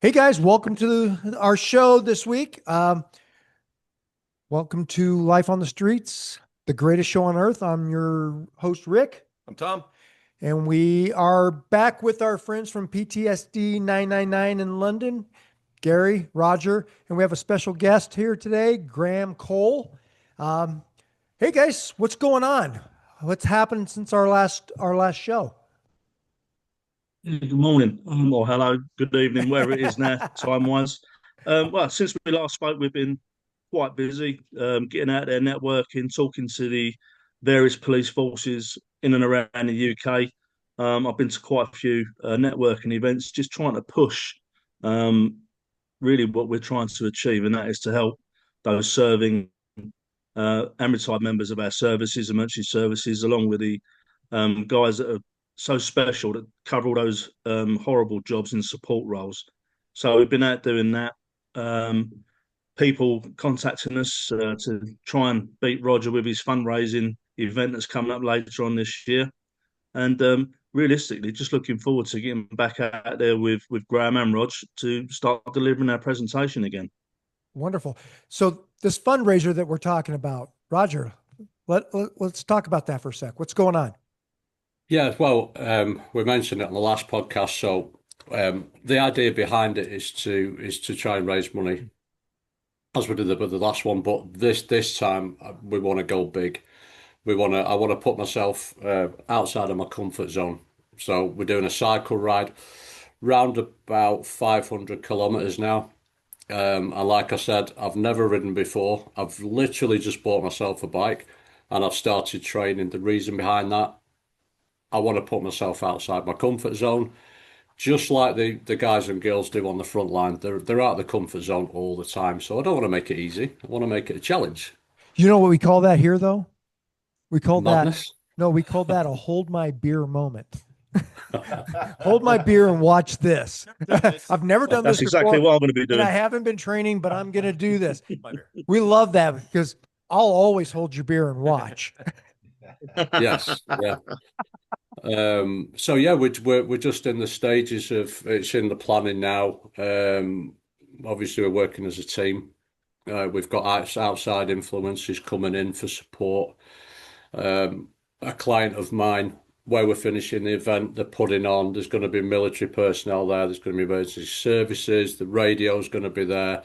Hey guys, welcome to our show this week. Welcome to Life on the Streets, the greatest show on earth. I'm your host, Rick, I'm Tom. and we are back with our friends from PTSD 999 in London, Gary, Roger, and we have a special guest here today, Graham Cole. Um, hey guys, what's going on? What's happened since our last show? Yeah, good morning, or hello, good evening, wherever it is now, time-wise. Well, since we last spoke, we've been quite busy getting out there, networking, talking to the various police forces in and around the UK. I've been to quite a few networking events, just trying to push um, really what we're trying to achieve, and that is to help those serving and retired members of our services, emergency services, along with the guys that are so special that cover all those horrible jobs in support roles. So we've been out doing that. Um, People contacting us to try and beat Roger with his fundraising event that's coming up later on this year. And realistically, just looking forward to getting back out there with Graham and Rog to start delivering our presentation again. Wonderful. So this fundraiser that we're talking about, Roger, let's talk about that for a sec. What's going on? Yeah, well, we mentioned it on the last podcast. So the idea behind it is to try and raise money as we did with the last one. But this time we want to go big. I want to put myself outside of my comfort zone. So we're doing a cycle ride round about 500 kilometers now. And like I said, I've never ridden before. I've literally just bought myself a bike and I've started training. The reason behind that, I want to put myself outside my comfort zone, just like the guys and girls do on the front line. They're out of the comfort zone all the time. So I don't want to make it easy. I want to make it a challenge. You know what we call that here, though? We call that, Madness. no, we call that a hold my beer moment. Hold my beer and watch this. I've never done this That's exactly before, what I'm going to be and I doing. haven't been training, but I'm going to do this. We love that because I'll always hold your beer and watch. Yes, yeah. So yeah, we're just in the stages of it's in the planning now. Obviously, we're working as a team. We've got outside influences coming in for support. A client of mine, where we're finishing the event, they're putting on. There's going to be military personnel there. There's going to be emergency services. The radio's going to be there.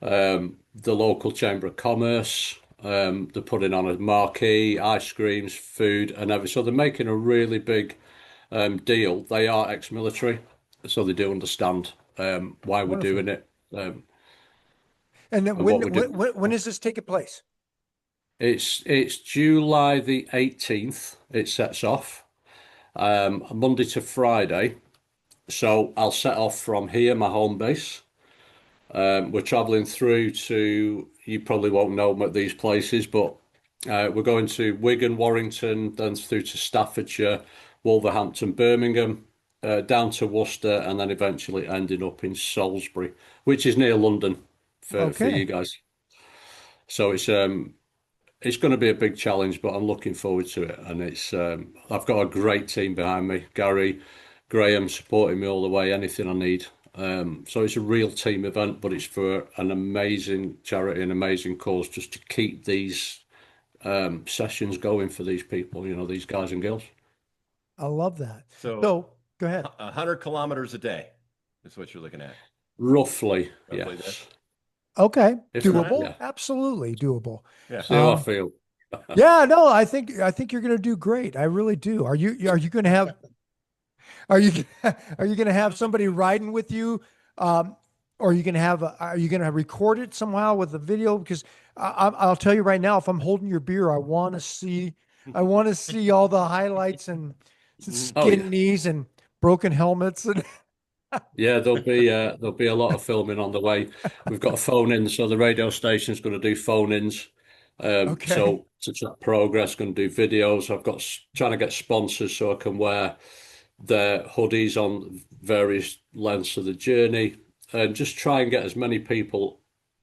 The local chamber of commerce. They're putting on a marquee, ice creams, food, and everything. So they're making a really big deal. They are ex-military, so they do understand why we're Wonderful. doing it And then and what we do. when is this taking place? It's July the 18th. It sets off Monday to Friday. So I'll set off from here, my home base. We're traveling through to, you probably won't know these places, but we're going to Wigan, Warrington, then through to Staffordshire, Wolverhampton, Birmingham, down to Worcester, and then eventually ending up in Salisbury, which is near London for Okay. you guys. So it's going to be a big challenge, but I'm looking forward to it. And it's I've got a great team behind me. Gary, Graham supporting me all the way, anything I need. So it's a real team event, but it's for an amazing charity, an amazing cause, just to keep these sessions going for these people, these guys and girls. I love that. So So go ahead. 100 kilometers a day is what you're looking at. Roughly, Roughly that. yes. Okay. If not, Doable. yeah. Absolutely doable. Yeah. See how I Um, feel. yeah, no, I think you're going to do great. I really do. Are you going to have Are you are you going to have somebody riding with you? Or are you going to record it somehow with a video? Because I'll tell you right now, if I'm holding your beer, I want to see all the highlights and Oh skin yeah. knees and broken helmets. And Yeah, there'll be a lot of filming on the way. We've got a phone in, so the radio station's going to do phone ins. okay, So to track progress, going to do videos. I've got trying to get sponsors so I can wear their hoodies on various lengths of the journey, and just try and get as many people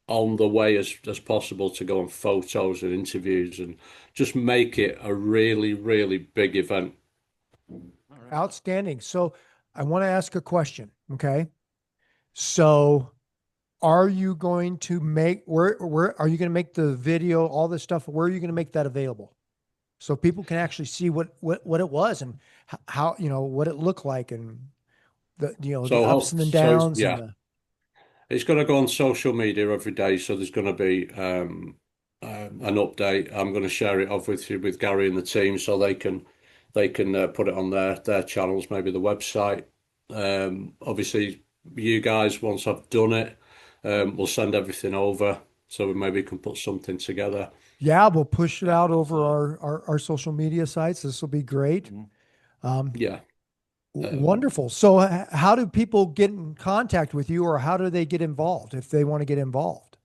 on the way as possible to go on photos and interviews, and just make it a really, really big event. All right. outstanding. So I want to ask a question. Okay, So are you going to make where are you going to make the video, all this stuff? Where are you going to make that available so people can actually see what it was and how, what it looked like and the ups and the downs and Yeah, the it's going to go on social media every day. So there's going to be an update. I'm going to share it off with you with Gary and the team so they can put it on their channels, maybe the website. Obviously, you guys, once I've done it, we'll send everything over so we maybe can put something together. yeah, we'll push it Yeah, out over absolutely. our social media sites. This will be great. Mhm. Um, Yeah. Wonderful. So how do people get in contact with you or how do they get involved if they want to get involved?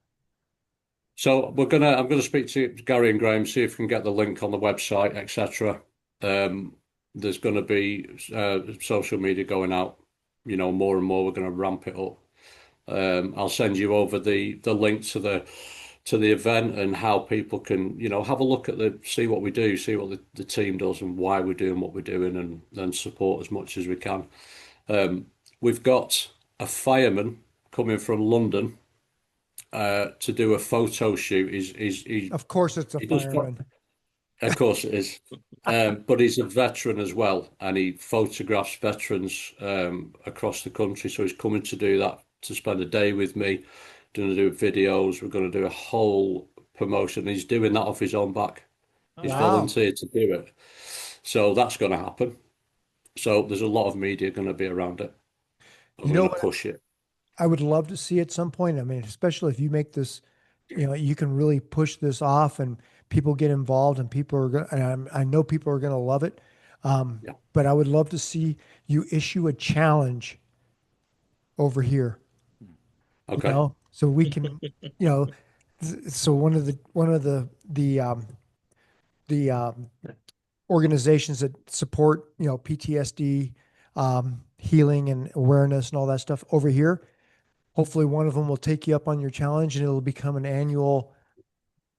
So I'm gonna speak to Gary and Graham, see if we can get the link on the website, etc. There's gonna be social media going out, more and more. We're gonna ramp it up. I'll send you over the link to the event and how people can, have a look at see what we do, see what the team does and why we're doing what we're doing and then support as much as we can. We've got a fireman coming from London to do a photo shoot. Of course, it's a He does, fireman. of course it is, but he's a veteran as well, and he photographs veterans across the country. So he's coming to do that, to spend a day with me, going to do videos. We're going to do a whole promotion. He's doing that off his own back. Oh, He's wow. Wow. volunteered to do it, so that's going to happen. So there's a lot of media going to be around it. You We're know going to what push it. I would love to see at some point? I mean, especially if you make this, you can really push this off and people get involved and people are going to, and I know people are going to love it. Yeah. But I would love to see you issue a challenge over here, Okay. so we can, you know, so one of the organizations that support, PTSD, healing and awareness and all that stuff over here. Hopefully, one of them will take you up on your challenge, and it'll become an annual,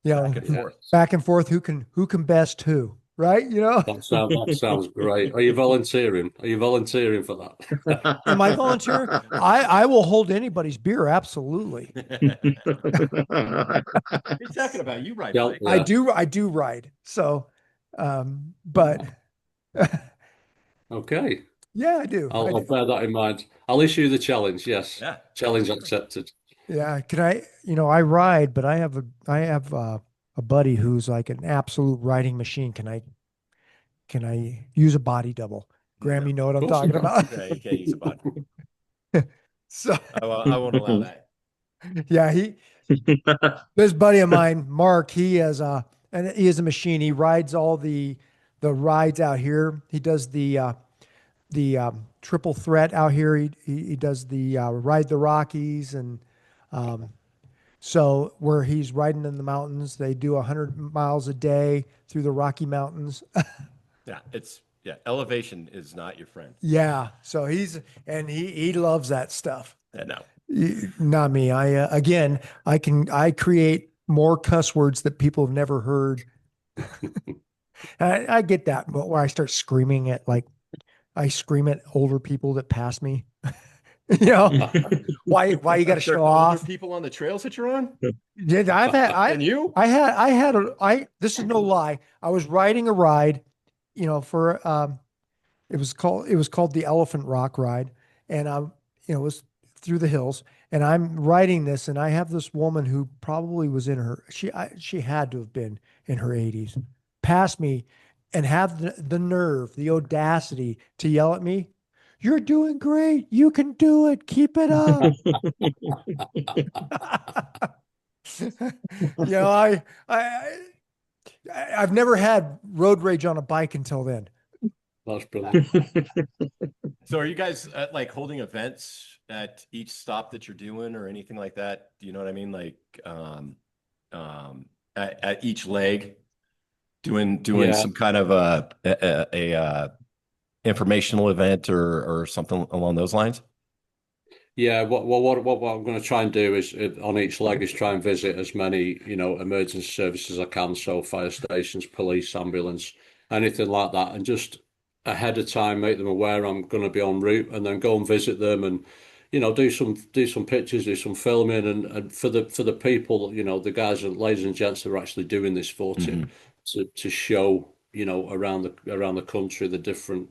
Back and Yeah. forth. back and forth. Who can best who, right? That sounds great. Are you volunteering? Are you volunteering for that? Am I volunteering? I will hold anybody's beer. Absolutely. You're talking about you ride Yeah, bikes. I yeah. do. I do ride. So, but Okay. yeah, I do. I'll bear that in mind. I'll issue the challenge. Yes. Yeah. Challenge accepted. Yeah. Can I? I ride, but I have a buddy who's like an absolute riding machine. Can I use a body double? Graham, No. you know what Of I'm course you talking can. about. Yeah, you can't use a body. So I won't allow that. yeah, this buddy of mine, Mark, and he is a machine. He rides all the rides out here. He does the triple threat out here. He does the ride the Rockies and so where he's riding in the mountains, they do 100 miles a day through the Rocky Mountains. Yeah, elevation is not your friend. Yeah, so he loves that stuff. Yeah, no. Not me. I create more cuss words that people have never heard. I get that, but where I start screaming I scream at older people that pass me. Why you got to There are show older off? people on the trails that you're on? Did I've had And you? I had a I this is no lie. I was riding a ride, for it was called the Elephant Rock ride, and it was through the hills, and I'm riding this, and I have this woman who probably was in her she had to have been in her 80s, pass me, and have the nerve, the audacity to yell at me. You're doing great. You can do it. Keep it up. I I've never had road rage on a bike until then. That's brilliant. So are you guys like holding events at each stop that you're doing or anything like that? Do you know what I mean? Like at each leg, doing Yeah. some kind of a informational event or something along those lines? Yeah, what I'm going to try and do is on each leg is try and visit as many, emergency services as I can. So fire stations, police, ambulance, anything like that. And just ahead of time, make them aware I'm going to be en route and then go and visit them and, do some pictures, do some filming, and for the people, the guys and ladies and gents that are actually doing this footing to show, around the country the different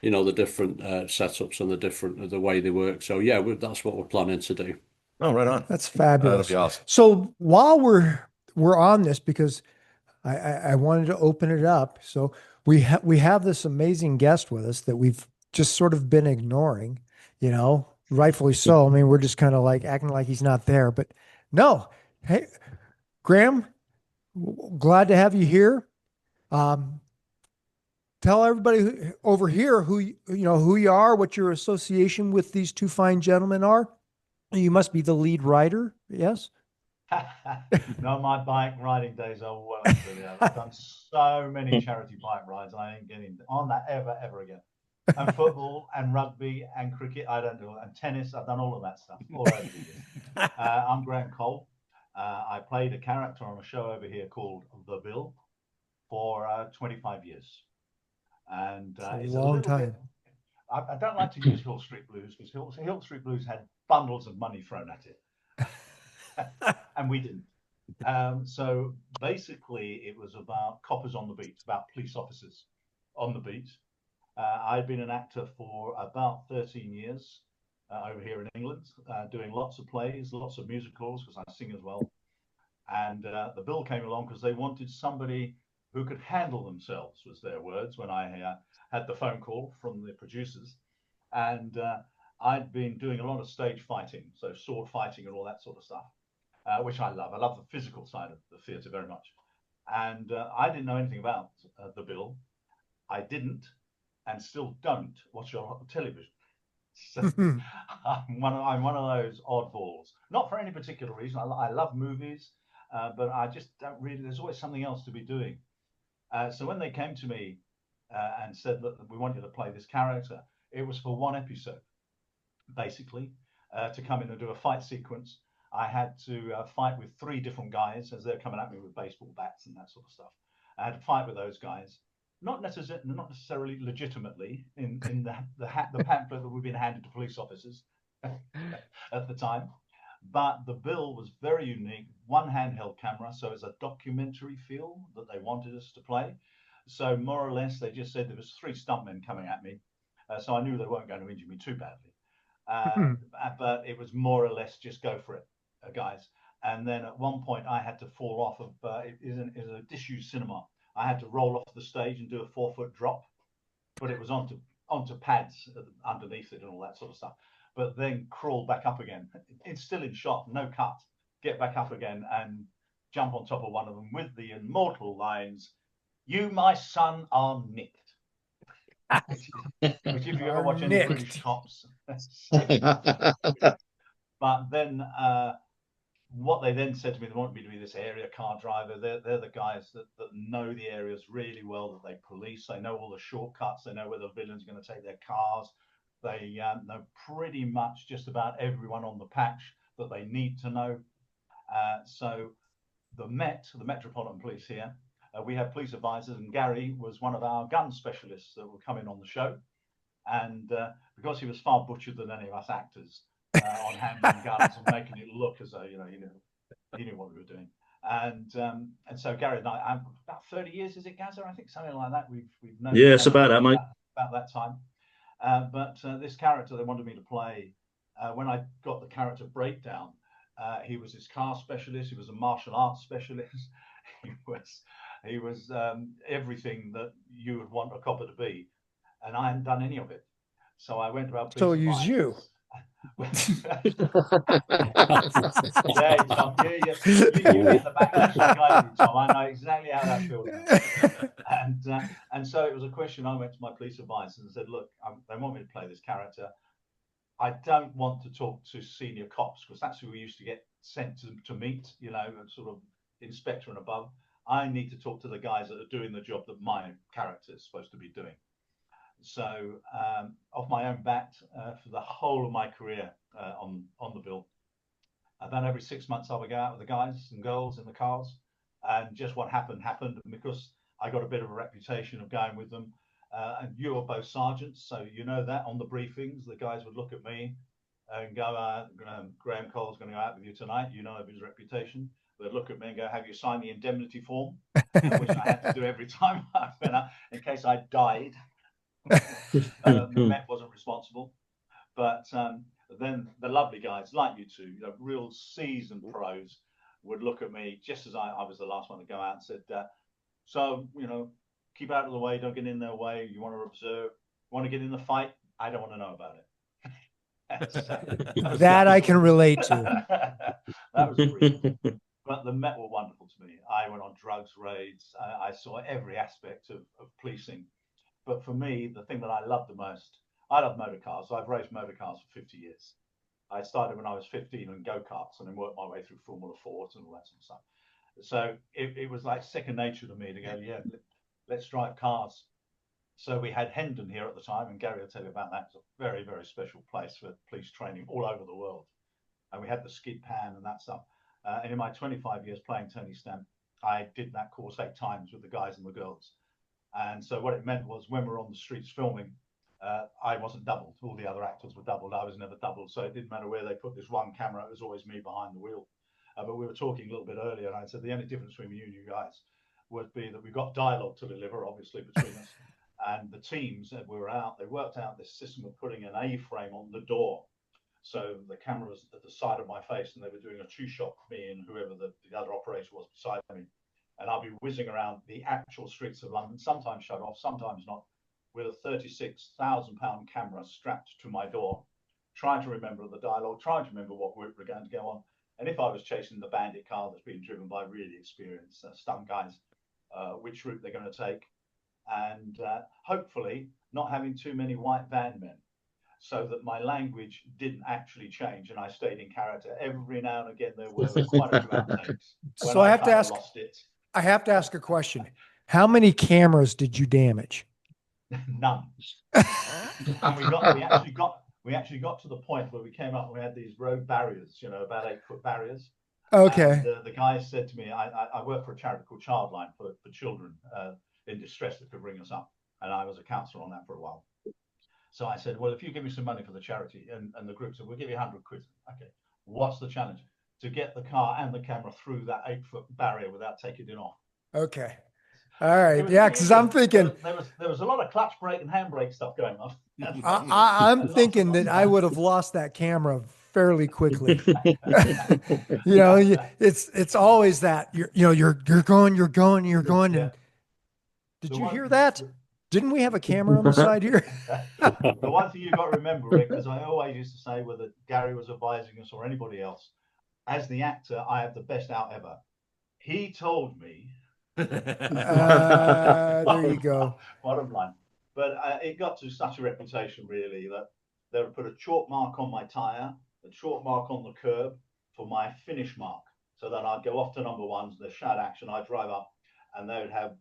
setups and the way they work. So yeah, that's what we're planning to do. Oh, right on. That's That'll fabulous. be awesome. So while we're on this, because I wanted to open it up. So we have this amazing guest with us that we've just sort of been ignoring, rightfully so. I mean, we're just kind of like acting like he's not there, but no. Hey, Graham, glad to have you here. Tell everybody over here who you are, what your association with these two fine gentlemen are. You must be the lead writer, yes? No, my bike riding days are well and truly over. I've done so many charity bike rides, I ain't getting on that ever again. And football and rugby and cricket, I don't do it. And tennis, I've done all of that stuff all over the years. I'm Graham Cole. I played a character on a show over here called The Bill for 25 years. And it's a long time. I don't like to use Hill Street Blues because Hill Street Blues had bundles of money thrown at it. And we didn't. So basically, it was about coppers on the beat, about police officers on the beat. I'd been an actor for about 13 years over here in England, doing lots of plays, lots of musicals, because I sing as well. And the bill came along because they wanted somebody who could handle themselves, was their words, when I had the phone call from the producers. And I'd been doing a lot of stage fighting, so sword fighting and all that sort of stuff, which I love. I love the physical side of the theatre very much. And I didn't know anything about the bill. I didn't, and still don't, watch your television. So I'm one of those oddballs. Not for any particular reason. I love movies, but I just don't really. There's always something else to be doing. So when they came to me and said, "Look, we want you to play this character," it was for one episode, basically, to come in and do a fight sequence. I had to fight with 3 different guys as they're coming at me with baseball bats and that sort of stuff. I had to fight with those guys, not necessarily legitimately in the pamphlet that we've been handed to police officers at the time. But the bill was very unique. One handheld camera, so it's a documentary feel that they wanted us to play. So more or less, they just said there was 3 stuntmen coming at me, so I knew they weren't going to injure me too badly. But it was more or less just go for it, guys. And then at one point, I had to fall off of it is a disused cinema. I had to roll off the stage and do a 4-foot drop, but it was onto pads underneath it and all that sort of stuff. But then crawl back up again. It's still in shot, no cut. Get back up again and jump on top of one of them with the immortal lines, "You, my son, are nicked." Which if you ever watch any British cops. But then what they then said to me, they want me to be this area car driver. They're the guys that know the areas really well, that they police. They know all the shortcuts. They know where the villains are going to take their cars. They know pretty much just about everyone on the patch that they need to know. So the Metropolitan Police here, we have police advisors, and Gary was one of our gun specialists that were coming on the show. And because he was far butchered than any of us actors on handling guns and making it look as though he knew what we were doing. And so Gary and I, about 30 years, is it, Gazza? I think something like that. We've known. Yeah, it's about that, mate. About that time. But this character they wanted me to play, when I got the character breakdown, he was his car specialist. He was a martial arts specialist. he was everything that you would want a copper to be, and I hadn't done any of it. So I went to our police. So use you. Yeah, Tom. You get the backlash like I did, Tom. I know exactly how that feels. And so it was a question. I went to my police advisor and said, "Look, they want me to play this character. I don't want to talk to senior cops because that's who we used to get sent to meet, sort of inspector and above. I need to talk to the guys that are doing the job that my character is supposed to be doing." So off my own bat, for the whole of my career on the bill, about every 6 months I would go out with the guys and girls in the cars, and just what happened. And because I got a bit of a reputation of going with them, and you are both sergeants, so you know that on the briefings, the guys would look at me and go, Graham Cole's going to go out with you tonight. You know of his reputation. They'd look at me and go, have you signed the indemnity form? Which I had to do every time I went out in case I died. The Met wasn't responsible. But then the lovely guys like you two, real seasoned pros, would look at me just as I was the last one to go out and said, so, keep out of the way, don't get in their way. You want to observe, want to get in the fight? I don't want to know about it. That I can relate to. That was brilliant. But the Met were wonderful to me. I went on drugs raids. I saw every aspect of policing. But for me, the thing that I loved the most, I love motor cars. I've raced motor cars for 50 years. I started when I was 15 on go-karts and then worked my way through Formula Ford and all that sort of stuff. So it was like second nature to me to go, yeah, let's drive cars. So we had Hendon here at the time, and Gary will tell you about that. It's a very, very special place for police training all over the world. And we had the skid pan and that stuff. And in my 25 years playing Tony Stamp, I did that course 8 times with the guys and the girls. And so what it meant was when we were on the streets filming, I wasn't doubled. All the other actors were doubled. I was never doubled. So it didn't matter where they put this one camera. It was always me behind the wheel. But we were talking a little bit earlier, and I said the only difference between you and you guys would be that we've got dialogue to deliver, obviously, between us. And the teams that were out, they worked out this system of putting an A-frame on the door. So the camera was at the side of my face, and they were doing a 2-shot for me and whoever the other operator was beside me. And I'll be whizzing around the actual streets of London, sometimes shut off, sometimes not, with a 36,000-pound camera strapped to my door, trying to remember the dialogue, trying to remember what route we're going to go on. And if I was chasing the bandit car that's being driven by really experienced stunt guys, which route they're going to take. And hopefully not having too many white van men, so that my language didn't actually change and I stayed in character. Every now and again, there were quite a few outtakes. So I have to ask, I have to ask a question. How many cameras did you damage? None. And we actually got to the point where we came up and we had these road barriers, about 8-foot barriers. Okay. And, the guy said to me, I work for a charity called Childline for children in distress that could ring us up. And I was a counsellor on that for a while. So I said, well, if you give me some money for the charity, and the group said, we'll give you 100 quid. Okay, what's the challenge? To get the car and the camera through that 8-foot barrier without taking it off. Okay. All right. Yeah, because I'm thinking there was a lot of clutch brake and handbrake stuff going on. I'm thinking that I would have lost that camera fairly quickly. It's always that you're going. Yeah. And did you hear that? Didn't we have a camera on the side here? The one thing you've got to remember, Rick, as I always used to say, whether Gary was advising us or anybody else, as the actor, I have the best out ever. He told me. There you go. Bottom line. But it got to such a reputation, really, that they would put a chalk mark on my tyre, a chalk mark on the curb for my finish mark. So then I'd go off to number ones, the shout action, I'd drive up, and they would have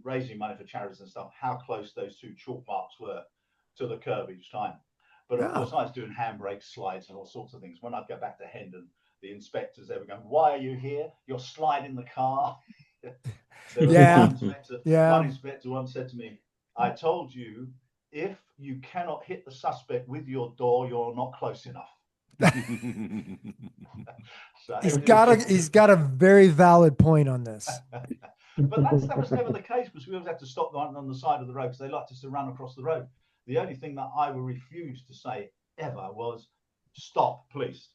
raising money for charities and stuff, how close those 2 chalk marks were to the curb each time. But of course, I was doing handbrake slides and all sorts of things. When I'd go back to Hendon, the inspectors, they were going, why are you here? You're sliding the car. One inspector once said to me, I told you, if you cannot hit the suspect with your door, you're not close enough. So he's got a very valid point on this. But that was never the case, because we always had to stop on the side of the road because they liked us to run across the road. The only thing that I would refuse to say ever was, stop, please.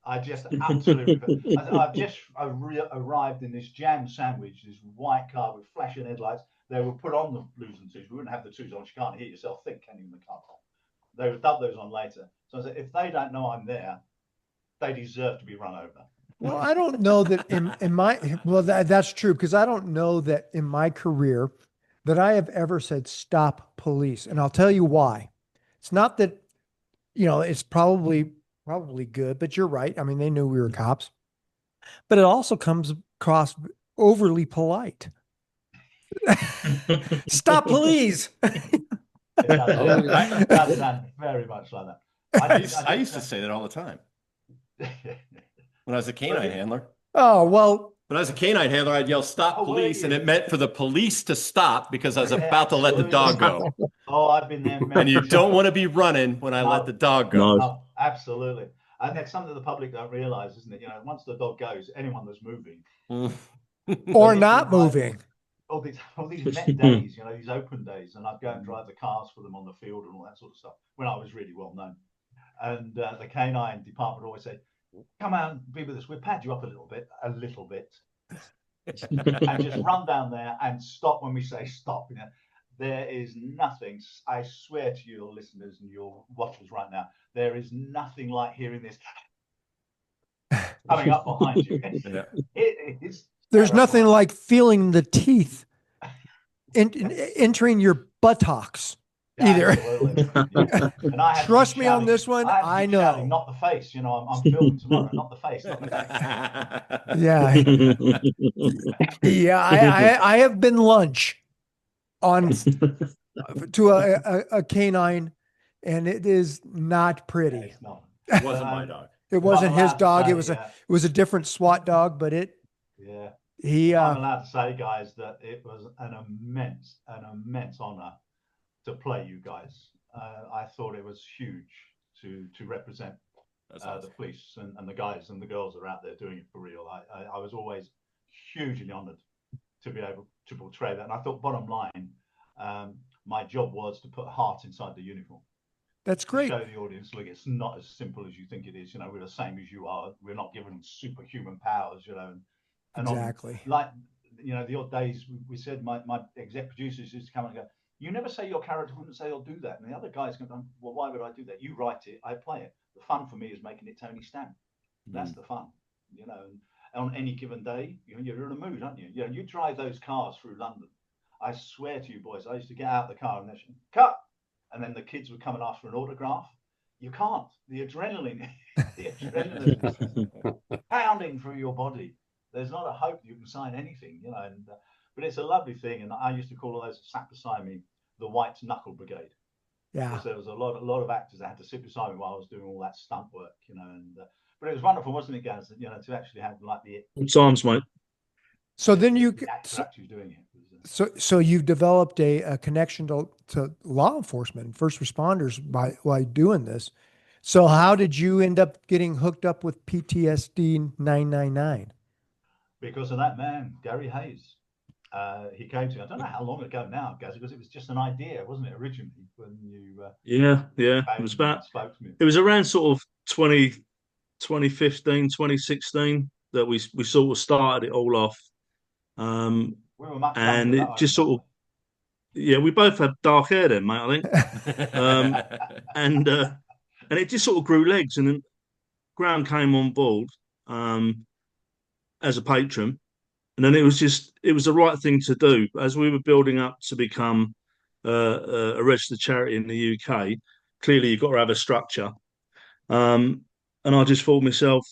I just absolutely. I've just arrived in this jam sandwich, this white car with flashing headlights. They would put on the blues and twos. We wouldn't have the twos on. You can't hear yourself think, can you, in the car? They would dub those on later. So I said, if they don't know I'm there, they deserve to be run over. Well, I don't know that in my, that's true, because I don't know that in my career that I have ever said, stop police. And I'll tell you why. It's not that, it's probably good, but you're right. I mean, they knew we were cops, but it also comes across overly polite. Stop, please. That's very much like that. I used to say that all the time. When I was a canine handler. Oh, well. When I was a canine handler, I'd yell, stop police. And it meant for the police to stop because I was about to let the dog go. Oh, I've been there. And you don't want to be running when I let the dog go. No, Absolutely. And that's something the public don't realize, isn't it? Once the dog goes, anyone that's moving Or they not literally moving. all these met days, these open days, and I'd go and drive the cars for them on the field and all that sort of stuff when I was really well known. And the canine department always said, "Come out and be with us. We'll pad you up a little bit, and just run down there and stop when we say stop." There is nothing. I swear to your listeners and your watchers right now, there is nothing like hearing this coming up behind you. Yeah. It is. There's nothing like feeling the teeth entering your buttocks either. Absolutely. Yeah. And I had Trust me on this one. I I keep know. shouting, not the face. I'm filming tomorrow. Not the face. Not the face. Yeah. Yeah. I have been lunch on to a canine, and it is not pretty. It's not. It wasn't my dog. It wasn't his allowed to dog. say, It was a different SWAT dog, but Yeah. he I'm allowed to say, guys, that it was an immense honor to play you guys. I thought it was huge to represent That's awesome. the police and the guys and the girls that are out there doing it for real. I was always hugely honored to be able to portray that. And I thought, bottom line, my job was to put heart inside the uniform. That's great. Show the audience, look, it's not as simple as you think it is. We're the same as you are. We're not given superhuman powers, and Exactly. The odd days we said my exec producers used to come and go, "You never say your character wouldn't say I'll do that." And the other guys go, "Well, why would I do that? You write it, I play it. The fun for me is making it Tony Stamp. That's the fun, And on any given day, you're in a mood, aren't you? You drive those cars through London. I swear to you, boys, I used to get out of the car and they'd cut, and then the kids would come and ask for an autograph. You can't. The adrenaline is pounding through your body. There's not a hope you can sign anything, but it's a lovely thing. And I used to call all those that sat beside me the White Knuckle Brigade. Yeah. Because there was a lot of actors that had to sit beside me while I was doing all that stunt work, but it was wonderful, wasn't it, Gaz? To actually have like the Times, mate. So then you actor actually doing it. so you've developed a connection to law enforcement, first responders by doing this. So how did you end up getting hooked up with PTSD 999? Because of that man, Gary Hayes. He came to me, I don't know how long ago now, Gaz, because it was just an idea, wasn't it, originally, when you Yeah. It was spoke to me. It was around sort of 2015, 2016 that we sort of started it all off. We were much And younger it just sort of, we both had dark hair then, mate, I think. And it just sort of grew legs. And then Graham came on board as a patron. And then it was the right thing to do. As we were building up to become a registered charity in the UK, clearly you've got to have a structure. And I just thought to myself,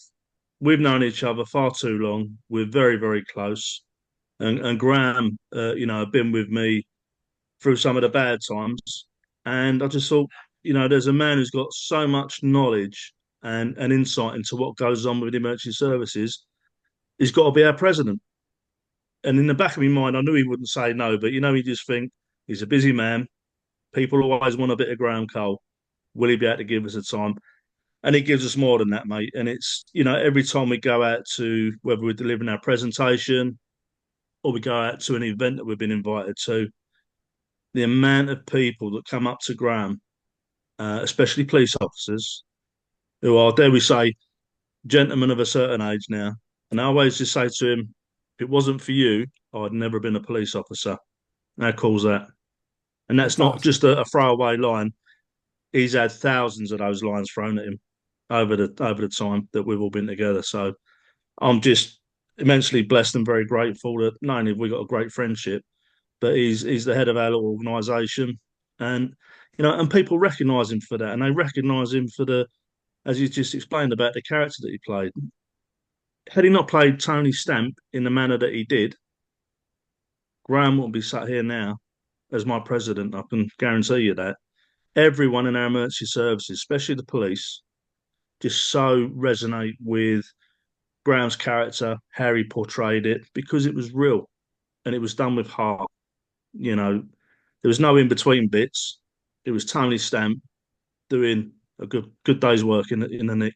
we've known each other far too long. We're very, very close. And Graham, had been with me through some of the bad times. And I just thought, there's a man who's got so much knowledge and insight into what goes on with emergency services. He's got to be our president. And in the back of my mind, I knew he wouldn't say no, but you just think he's a busy man. People always want a bit of Graham Cole. Will he be able to give us a time? And he gives us more than that, mate. And it's, every time we go out to, whether we're delivering our presentation or we go out to an event that we've been invited to, the amount of people that come up to Graham, especially police officers, who are, dare we say, gentlemen of a certain age now. And I always just say to him, if it wasn't for you, I'd never been a police officer. How cool's that? And that's not awesome. just a throwaway line. He's had thousands of those lines thrown at him over the time that we've all been together. So I'm just immensely blessed and very grateful that not only have we got a great friendship, but he's the head of our little organisation, and and people recognise him for that, and they recognise him for as you just explained about the character that he played. Had he not played Tony Stamp in the manner that he did, Graham wouldn't be sat here now as my president. I can guarantee you that. Everyone in our emergency services, especially the police, just so resonate with Graham's character, how he portrayed it, because it was real and it was done with heart. There was no in between bits. It was Tony Stamp doing a good day's work in the nick.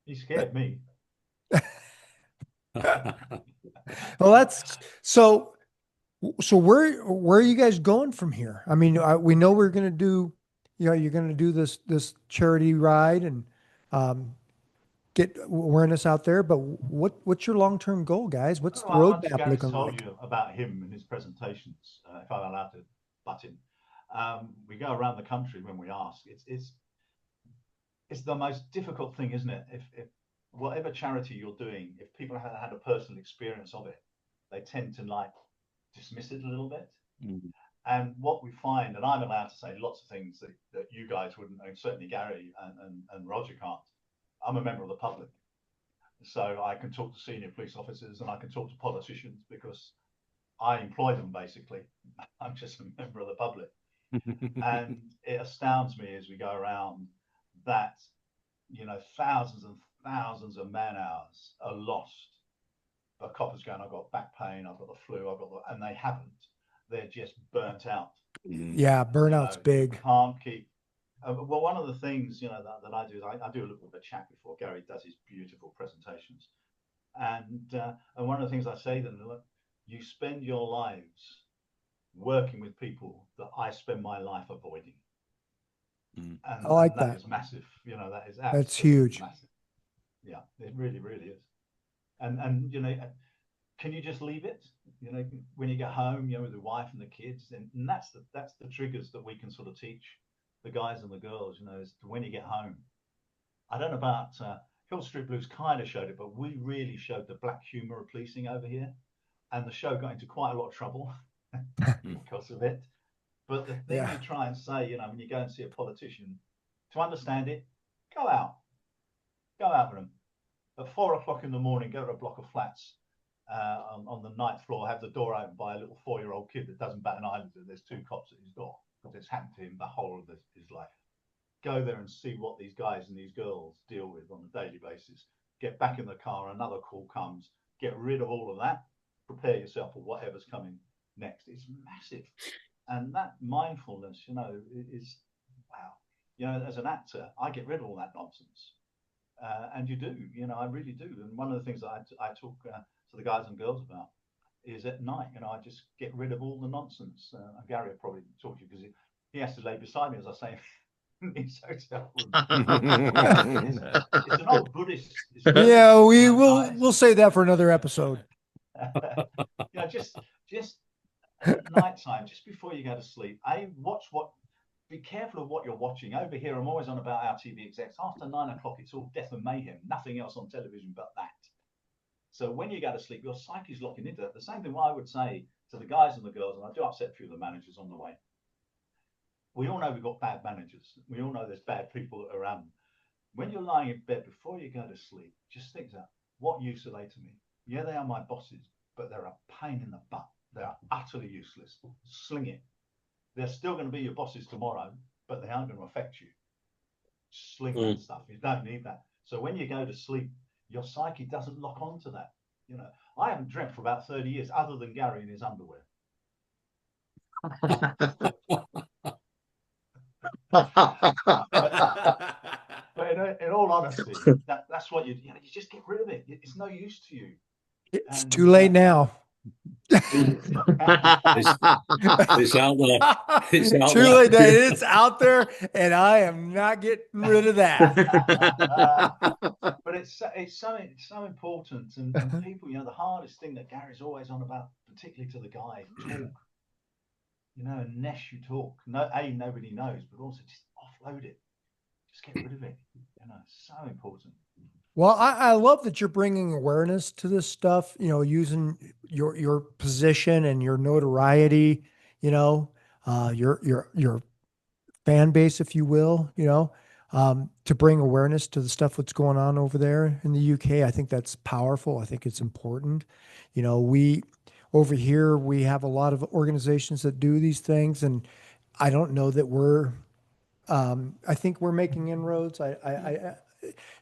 He scared me. Well, that's so. So where are you guys going from here? I mean, we know we're going to do, you're going to do this charity ride and get awareness out there. But what's your long-term goal, guys? What's the Well, once roadmap Gary looking told like? you about him and his presentations, if I'm allowed to butt in, we go around the country when we ask. It's the most difficult thing, isn't it? If whatever charity you're doing, if people haven't had a personal experience of it, they tend to like dismiss it a little bit. Mm. And what we find, and I'm allowed to say lots of things that you guys wouldn't, and certainly Gary and Roger can't. I'm a member of the public. So I can talk to senior police officers and I can talk to politicians because I employ them basically. I'm just a member of the public. And it astounds me as we go around that, thousands and thousands of man hours are lost. But coppers going, I've got back pain, I've got the flu, and they haven't. They're just burnt out. Yeah, burnout's big. You can't keep. Well, one of the things that I do is I do a little bit of a chat before Gary does his beautiful presentations, and one of the things I say to them, look, you spend your lives working with people that I spend my life avoiding. And I like that that. is massive. That is That's huge. massive. Yeah, it really, really is. And can you just leave it? When you get home, with the wife and the kids, and that's the triggers that we can sort of teach the guys and the girls. Is when you get home. I don't know about Hill Street Blues kind of showed it, but we really showed the black humor of policing over here, and the show got into quite a lot of trouble because of it. But the thing you try and say, when you go and see a politician, to understand it, go out with them. At 4 o'clock in the morning, go to a block of flats on the ninth floor, have the door open by a little 4-year-old kid that doesn't bat an eyelid. There's 2 cops at his door because it's happened to him the whole of his life. Go there and see what these guys and these girls deal with on a daily basis. Get back in the car, another call comes. Get rid of all of that. Prepare yourself for whatever's coming next. It's massive. And that mindfulness, is wow. As an actor, I get rid of all that nonsense. And you do, I really do. And one of the things that I talk to the guys and girls about is at night, I just get rid of all the nonsense. Gary will probably talk to you because he has to lay beside me as I say in his hotel room. It's an old Buddhist. Yeah, we'll say that for another episode. Just at nighttime, just before you go to sleep, be careful of what you're watching. Over here, I'm always on about our TV execs. After 9 o'clock, it's all death and mayhem. Nothing else on television but that. So when you go to sleep, your psyche's locking into it. The same thing I would say to the guys and the girls, and I do upset a few of the managers on the way. We all know we've got bad managers. We all know there's bad people around them. When you're lying in bed before you go to sleep, just think that, what use are they to me? Yeah, they are my bosses, but they're a pain in the butt. They are utterly useless. Sling it. They're still going to be your bosses tomorrow, but they aren't going to affect you. Sling that stuff. You don't need that. So when you go to sleep, your psyche doesn't lock onto that. I haven't dreamt for about 30 years, other than Gary in his underwear. But in all honesty, that's what you just get rid of it. It's no use to you. It's too late now. It's out there. It's out Too there. late. It's out there, and I am not getting rid of that. But it's so important, and people, the hardest thing that Gary's always on about, particularly to the guy, talk. Unless you talk, nobody knows, but also just offload it, just get rid of it. It's so important. Well, I love that you're bringing awareness to this stuff, using your position and your notoriety, your fan base, if you will, to bring awareness to the stuff that's going on over there in the UK. I think that's powerful. I think it's important. Over here, we have a lot of organizations that do these things, and I don't know that I think we're making inroads.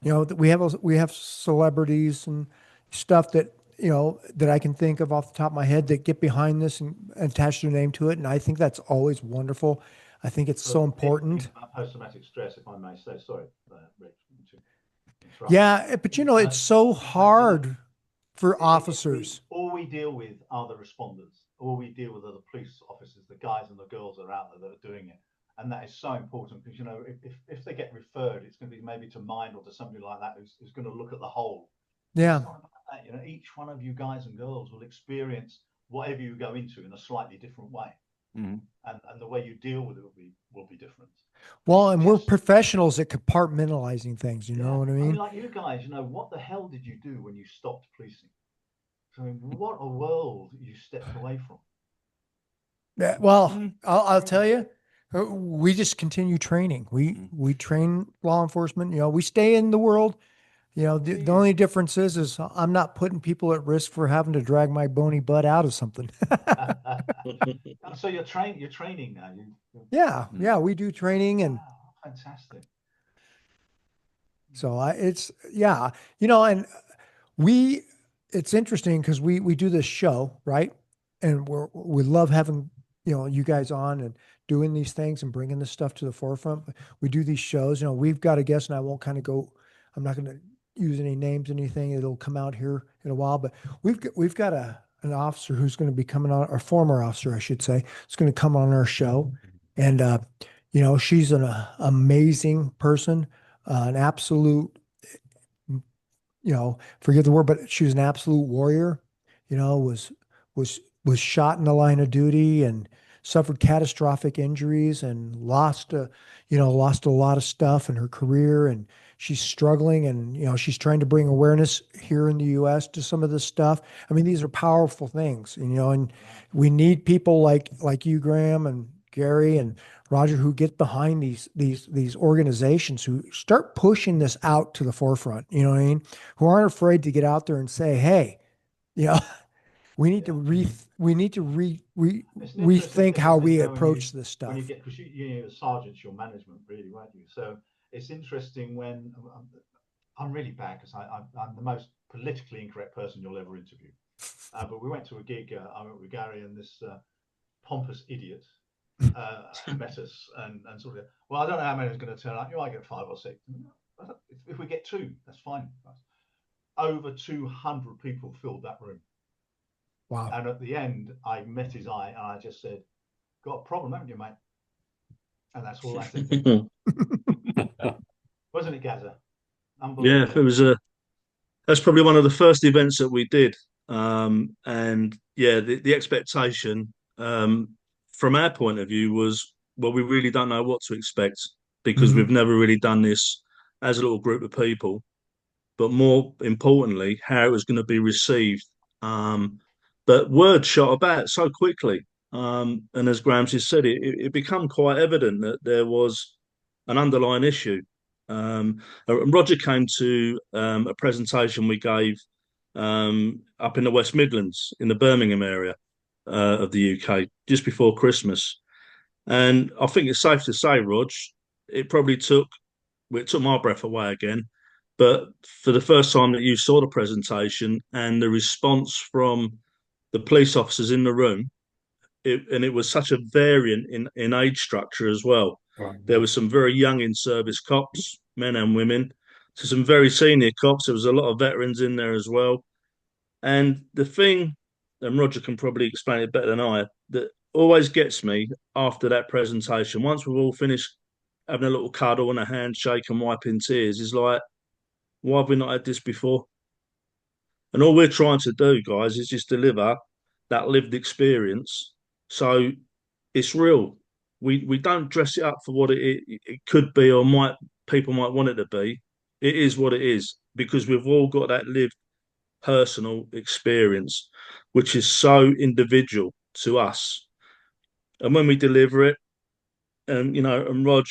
We have celebrities and stuff that that I can think of off the top of my head that get behind this and attach their name to it, and I think that's always wonderful. I think it's So so the big thing important. about post-traumatic stress, if I may say, sorry, Rick, to interrupt. Yeah, but it's so hard for officers. All we deal with are the responders. All we deal with are the police officers, the guys and the girls that are out there that are doing it. And that is so important because, if they get referred, it's going to be maybe to mine or to somebody like that who's going to look at the whole. Yeah. It's not about that. Each one of you guys and girls will experience whatever you go into in a slightly different way. Mm-hmm. And the way you deal with it will be different. Well, and we're Just- professionals at compartmentalizing things. You know what I mean? like you guys, what the hell did you do when you stopped policing? I mean, what a world you stepped away from. Yeah, well, I'll tell you, we just continue training. We train law enforcement. We stay in the world. The only difference is I'm not putting people at risk for having to drag my bony butt out of something. So you're training now. Yeah, we do training, and Wow, fantastic. so and we it's interesting because we do this show, right? And we love having you guys on and doing these things and bringing this stuff to the forefront. We do these shows. We've got a guest, and I won't kind of go. I'm not going to use any names, anything. It'll come out here in a while. But we've got an officer who's going to be coming on, or former officer, I should say, is going to come on our show, and she's an amazing person, an absolute forget the word, but she was an absolute warrior, was shot in the line of duty and suffered catastrophic injuries and lost a lot of stuff in her career. And she's struggling, and, she's trying to bring awareness here in the US to some of this stuff. I mean, these are powerful things, and we need people like you, Graham, and Gary and Roger, who get behind these organizations, who start pushing this out to the forefront, you know what I mean? Who aren't afraid to get out there and say, hey, we need to rethink how we approach this stuff. When you get, because you're sergeants, your management, really, weren't you? So it's interesting when I'm really bad because I'm the most politically incorrect person you'll ever interview. But we went to a gig. I went with Gary and this pompous idiot met us and sort of, well, I don't know how many is going to turn up. You might get 5 or 6. If we get 2, that's fine. Over 200 people filled that room. Wow. And at the end, I met his eye and I just said, got a problem, haven't you, mate? And that's all I said. Wasn't it, Gaza? Yeah, it was that's probably one of the first events that we did. And yeah, the expectation from our point of view was, well, we really don't know what to expect because we've never really done this as a little group of people. But more importantly, how it was going to be received. But word shot about so quickly. And as Graham just said, it became quite evident that there was an underlying issue. And Roger came to a presentation we gave up in the West Midlands in the Birmingham area of the UK just before Christmas. And I think it's safe to say, Rog, it probably took my breath away again. But for the first time that you saw the presentation and the response from the police officers in the room, it was such a variant in age structure as well. Right. There were some very young in service cops, men and women, to some very senior cops. There was a lot of veterans in there as well. And the thing, and Roger can probably explain it better than I, that always gets me after that presentation, once we've all finished having a little cuddle and a handshake and wiping tears, is like, why have we not had this before? And all we're trying to do, guys, is just deliver that lived experience. So it's real. We don't dress it up for what it could be or people might want it to be. It is what it is because we've all got that lived personal experience, which is so individual to us. And when we deliver it, and Rog,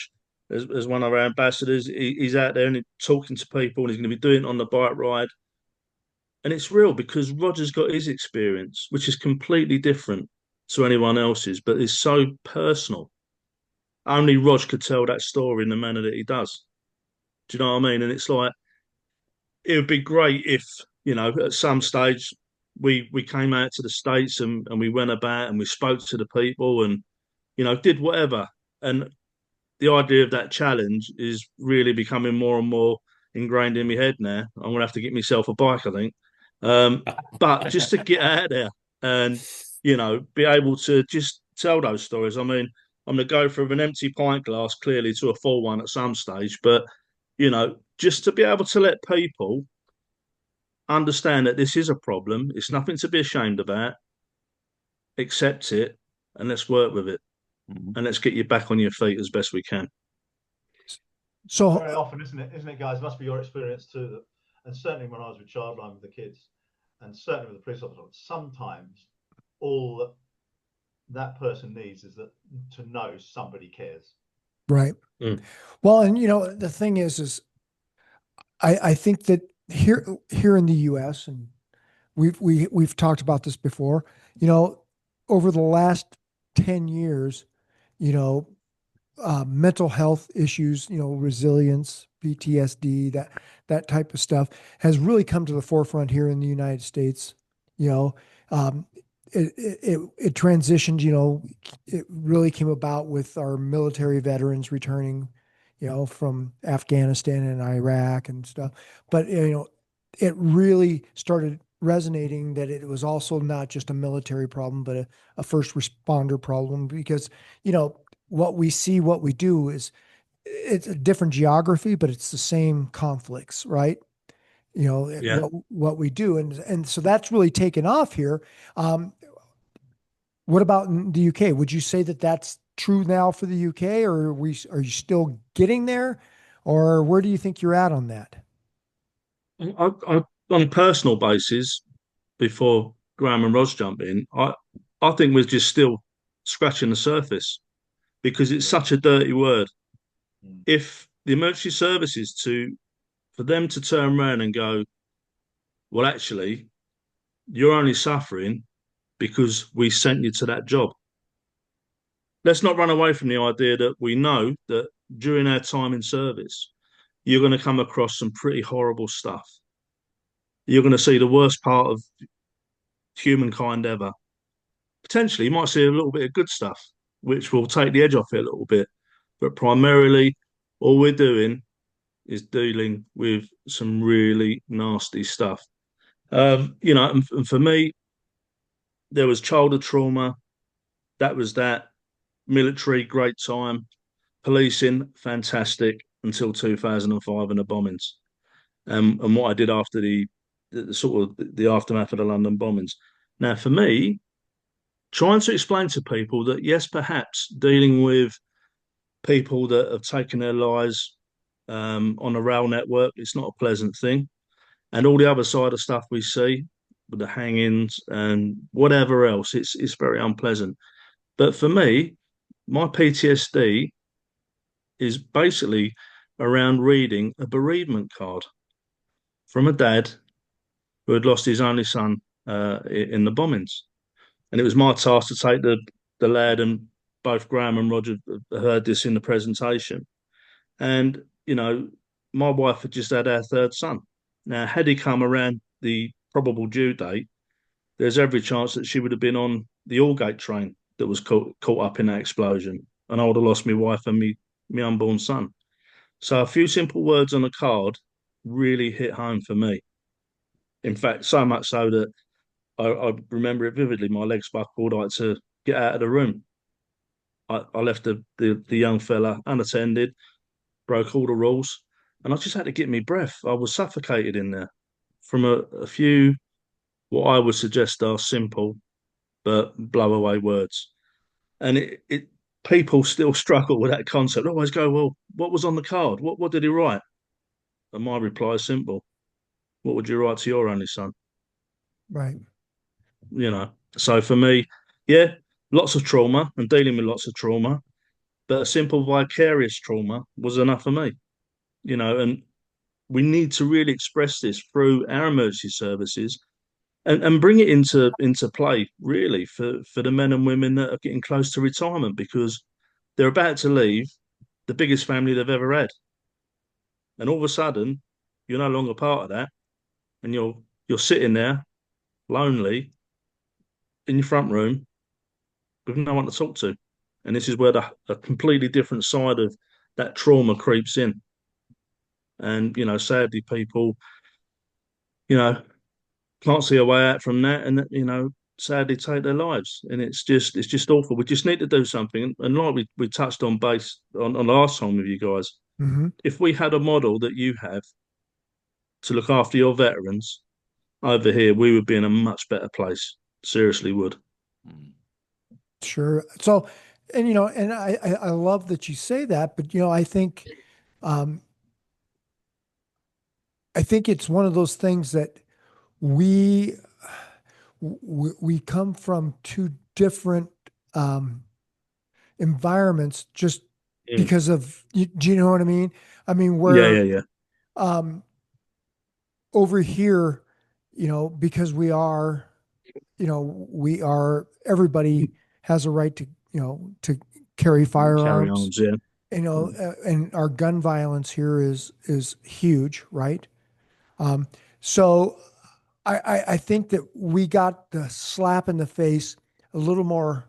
as one of our ambassadors, he's out there and talking to people, and he's going to be doing it on the bike ride. And it's real because Roger's got his experience, which is completely different to anyone else's, but it's so personal. Only Rog could tell that story in the manner that he does. Do you know what I mean? And it's like, it would be great if, at some stage we came out to the States and we went about and we spoke to the people and, did whatever. And the idea of that challenge is really becoming more and more ingrained in my head now. I'm gonna have to get myself a bike, I think. But just to get out there and be able to just tell those stories. I mean, I'm gonna go from an empty pint glass clearly to a full one at some stage, but just to be able to let people understand that this is a problem, it's nothing to be ashamed about, accept it, and let's work with it, and let's get you back on your feet as best we can. So Very often, isn't it, guys? Must be your experience too. That, and certainly when I was with Childline with the kids, and certainly with the police officer, sometimes all that person needs is that to know somebody cares. right. Mm. Well, and the thing is I think that here in the US, and we've talked about this before, over the last 10 years, you know, mental health issues, resilience, PTSD, that type of stuff has really come to the forefront here in the United States. You know, um, it transitioned. It really came about with our military veterans returning, from Afghanistan and Iraq and stuff. But it really started resonating that it was also not just a military problem, but a first responder problem because what we see, what we do is it's a different geography, but it's the same conflicts, right? Yeah. What we do, and so that's really taken off here. What about in the UK? Would you say that that's true now for the UK, or are you still getting there, or where do you think you're at on that? On a personal basis, before Graham and Ros jump in, I think we're just still scratching the surface because it's such a dirty word. If the emergency services for them to turn around and go, well, actually, you're only suffering because we sent you to that job. Let's not run away from the idea that we know that during our time in service, you're going to come across some pretty horrible stuff. You're going to see the worst part of humankind ever. Potentially, you might see a little bit of good stuff, which will take the edge off it a little bit. But primarily, all we're doing is dealing with some really nasty stuff. And for me, there was childhood trauma. That was that. Military, great time. Policing, fantastic until 2005 and the bombings. And what I did after the sort of the aftermath of the London bombings. Now, for me, trying to explain to people that yes, perhaps dealing with people that have taken their lives on a rail network, it's not a pleasant thing, and all the other side of stuff we see with the hangings and whatever else, it's very unpleasant. But for me, my PTSD is basically around reading a bereavement card from a dad who had lost his only son in the bombings. And it was my task to take the lad, and both Graham and Roger heard this in the presentation. And, my wife had just had our third son. Now, had he come around the probable due date, there's every chance that she would have been on the Aldgate train that was caught up in that explosion. And I would have lost my wife and me unborn son. So a few simple words on a card really hit home for me. In fact, so much so that I remember it vividly. My legs buckled. I had to get out of the room. I left the young fella unattended, broke all the rules, and I just had to get me breath. I was suffocated in there from a few what I would suggest are simple but blow away words. And it people still struggle with that concept. They always go, well, what was on the card? What did he write? And my reply is simple. What would you write to your only son? Right. So for me, yeah, lots of trauma and dealing with lots of trauma, but a simple vicarious trauma was enough for me. And we need to really express this through our emergency services and bring it into play really for the men and women that are getting close to retirement, because they're about to leave the biggest family they've ever had, and all of a sudden you're no longer part of that, and you're sitting there lonely in your front room with no one to talk to. And this is where a completely different side of that trauma creeps in. And, sadly, people, you know, can't see a way out from that, and sadly take their lives, and it's just awful. We just need to do something, and like we touched on base on last time with you guys. Hmm. If we had a model that you have to look after your veterans over here, we would be in a much better place. Seriously, would. Sure. So, and and I love that you say that, but um, I think it's one of those things that we we come from two different um, environments just Mm. because of do you know what I mean? I mean, Yeah, where yeah, yeah. um, over here, because we are everybody has a right to to carry Carry firearms. arms, yeah. And our gun violence here is huge, right? Um, so I think that we got the slap in the face a little more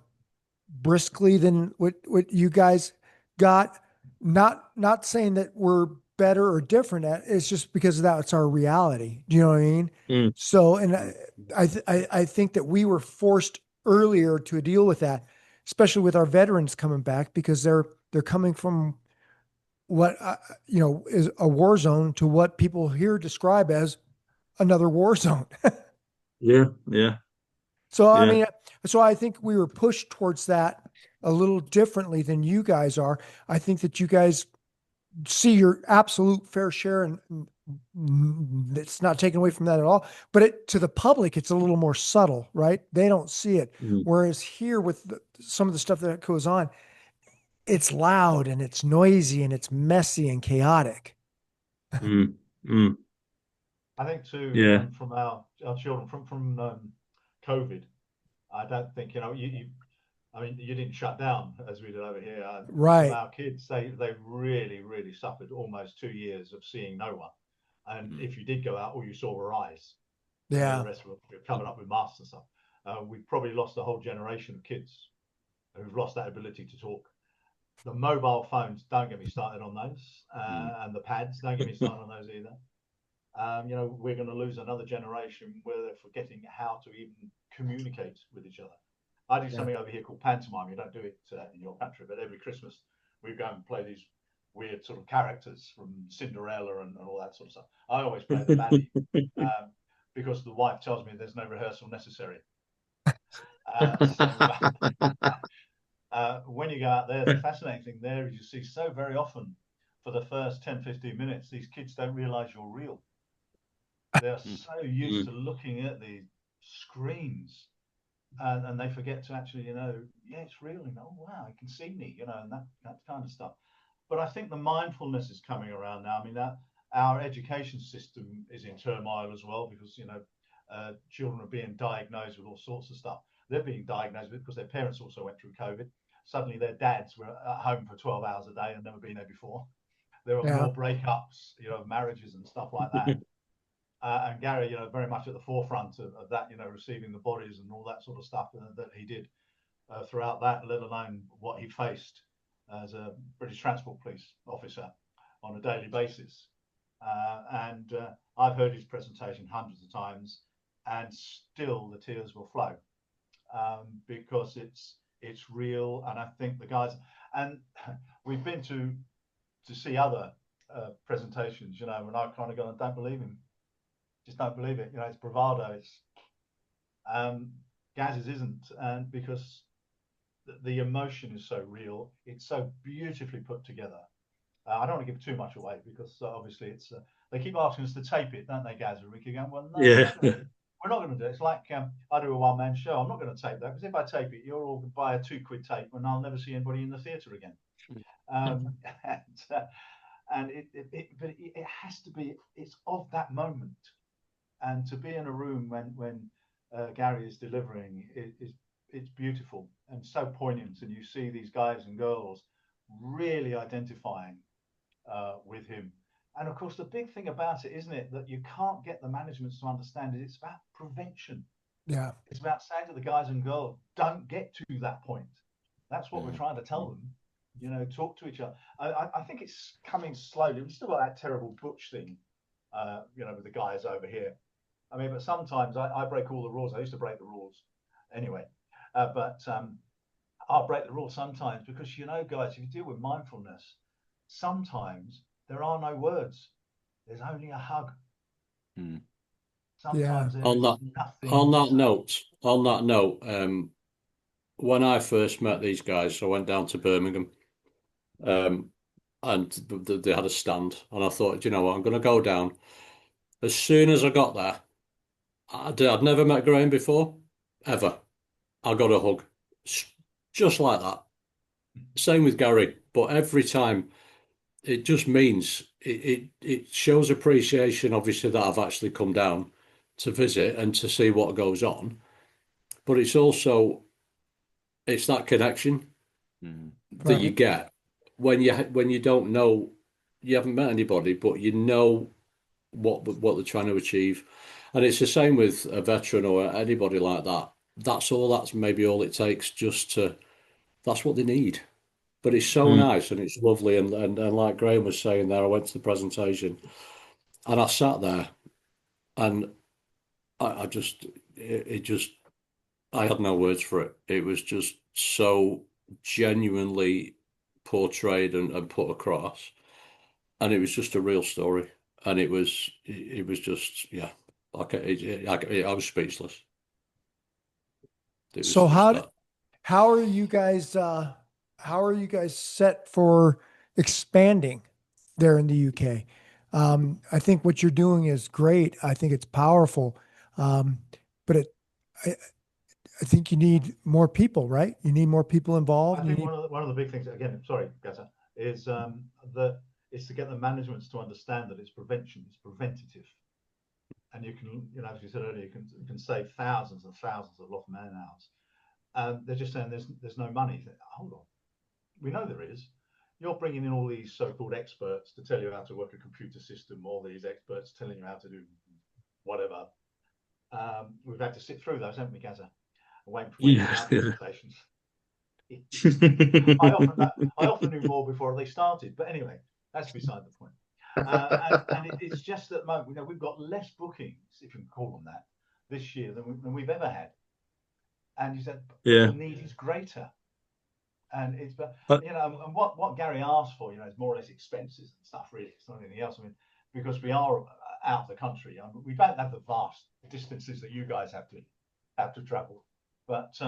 briskly than what you guys got. Not saying that we're better or different at it's just because that's our reality. Do you know what I mean? Mm. So, and I think that we were forced earlier to deal with that, especially with our veterans coming back because they're coming from what is a war zone to what people here describe as another war zone. Yeah, yeah, So I yeah. mean, so I think we were pushed towards that a little differently than you guys are. I think that you guys see your absolute fair share, and it's not taken away from that at all. But to the public, it's a little more subtle, right? They don't see it. Mm. Whereas here, with some of the stuff that goes on, it's loud and it's noisy and it's messy and chaotic. Mm. Mm. I think too, Yeah. from our children from COVID. I don't think I mean, you didn't shut down as we did over here. From Right. our kids, they really, really suffered almost 2 years of seeing no one. And if you did go out, all you saw were eyes. The Yeah. rest were covered up with masks and stuff. We've probably lost a whole generation of kids who've lost that ability to talk. The mobile phones, don't get me started on those, and the pads, don't get me started on those either. We're going to lose another generation where they're forgetting how to even communicate with each other. I do something over here called pantomime. You don't do it in your country, but every Christmas we go and play these weird sort of characters from Cinderella and all that sort of stuff. I always play the baddie because the wife tells me there's no rehearsal necessary. When you go out there, the fascinating thing there is you see so very often for the first 10, 15 minutes, these kids don't realize you're real. They're so used to looking at the screens and they forget to actually, yeah, it's real. Oh, wow, you can see me, and that kind of stuff. But I think the mindfulness is coming around now. I mean, that our education system is in turmoil as well because, children are being diagnosed with all sorts of stuff. They're being diagnosed with because their parents also went through COVID. Suddenly their dads were at home for 12 hours a day and never been there before. There were Yeah. more breakups, marriages and stuff like that. And Gary, very much at the forefront of that, receiving the bodies and all that sort of stuff that he did throughout that, let alone what he faced as a British Transport Police officer on a daily basis. And I've heard his presentation hundreds of times, and still the tears will flow because it's real. And I think the guys, and we've been to see other presentations, and I've kind of gone, don't believe him. Just don't believe it. It's bravado. It's Gaz's isn't, and because the emotion is so real, it's so beautifully put together. I don't want to give too much away because obviously it's. They keep asking us to tape it, don't they, Gaz? And we keep going, well, no, Yeah. we're not going to do it. It's like I do a one-man show. I'm not going to tape that because if I tape it, you'll all buy a £2 tape, and I'll never see anybody in the theatre again. And it has to be. It's of that moment. And to be in a room when Gary is delivering it's beautiful and so poignant, and you see these guys and girls really identifying with him. And of course, the big thing about it, isn't it, that you can't get the managements to understand it. It's about prevention. Yeah. It's about saying to the guys and girls, don't get to that point. That's what we're Mm. trying to tell them. You know, talk to each other. I think it's coming slowly. We've still got that terrible butch thing, you know, with the guys over here. I mean, but sometimes I break all the rules. I used to break the rules anyway, but I'll break the rules sometimes because, you know, guys, if you deal with mindfulness, sometimes there are no words. There's only a hug. Mm. Yeah. Sometimes there On is that nothing on to that say. note, when I first met these guys, I went down to Birmingham, um, and they had a stand, and I thought, you know what, I'm going to go down. As soon as I got there, I'd never met Graham before, ever. I got a hug, just like that. Same with Gary, but every time it just means it shows appreciation, obviously, that I've actually come down to visit and to see what goes on. But it's that connection Mm. that you Right. get when you don't know, you haven't met anybody, but you know what they're trying to achieve. And it's the same with a veteran or anybody like that. That's maybe all it takes, just to, that's what they need. But it's so Mm. nice and it's lovely, and like Graham was saying there, I went to the presentation and I sat there, and I just it just, I had no words for it. It was just so genuinely portrayed and put across, and it was just a real story. And it was just, yeah, I was speechless. It was So just that. how are you guys how are you guys set for expanding there in the UK? I think what you're doing is great. I think it's powerful. Um, but I, I think you need more people, right? You need more people I involved. You think need, one of the big things, again, sorry, Gata, is that is to get the managements to understand that it's prevention, it's preventative, and you can, you know, as you said earlier, you can save thousands and thousands of lost man hours. They're just saying there's no money. Hold on, we know there is. You're bringing in all these so-called experts to tell you how to work a computer system. All these experts telling you how to do whatever. We've had to sit through those, haven't we, Gaza? Waiting for Yeah. our presentations. I often knew more before they started, but anyway, that's beside the point. And it's just at the moment, you know, we've got less bookings, if you can call them that, this year than we've ever had. And you said, but the Yeah. need is greater. And it's, But you know, and what Gary asked for, you know, is more or less expenses and stuff, really. It's not anything else. I mean, because we are out of the country, I mean, we don't have the vast distances that you guys have to travel. But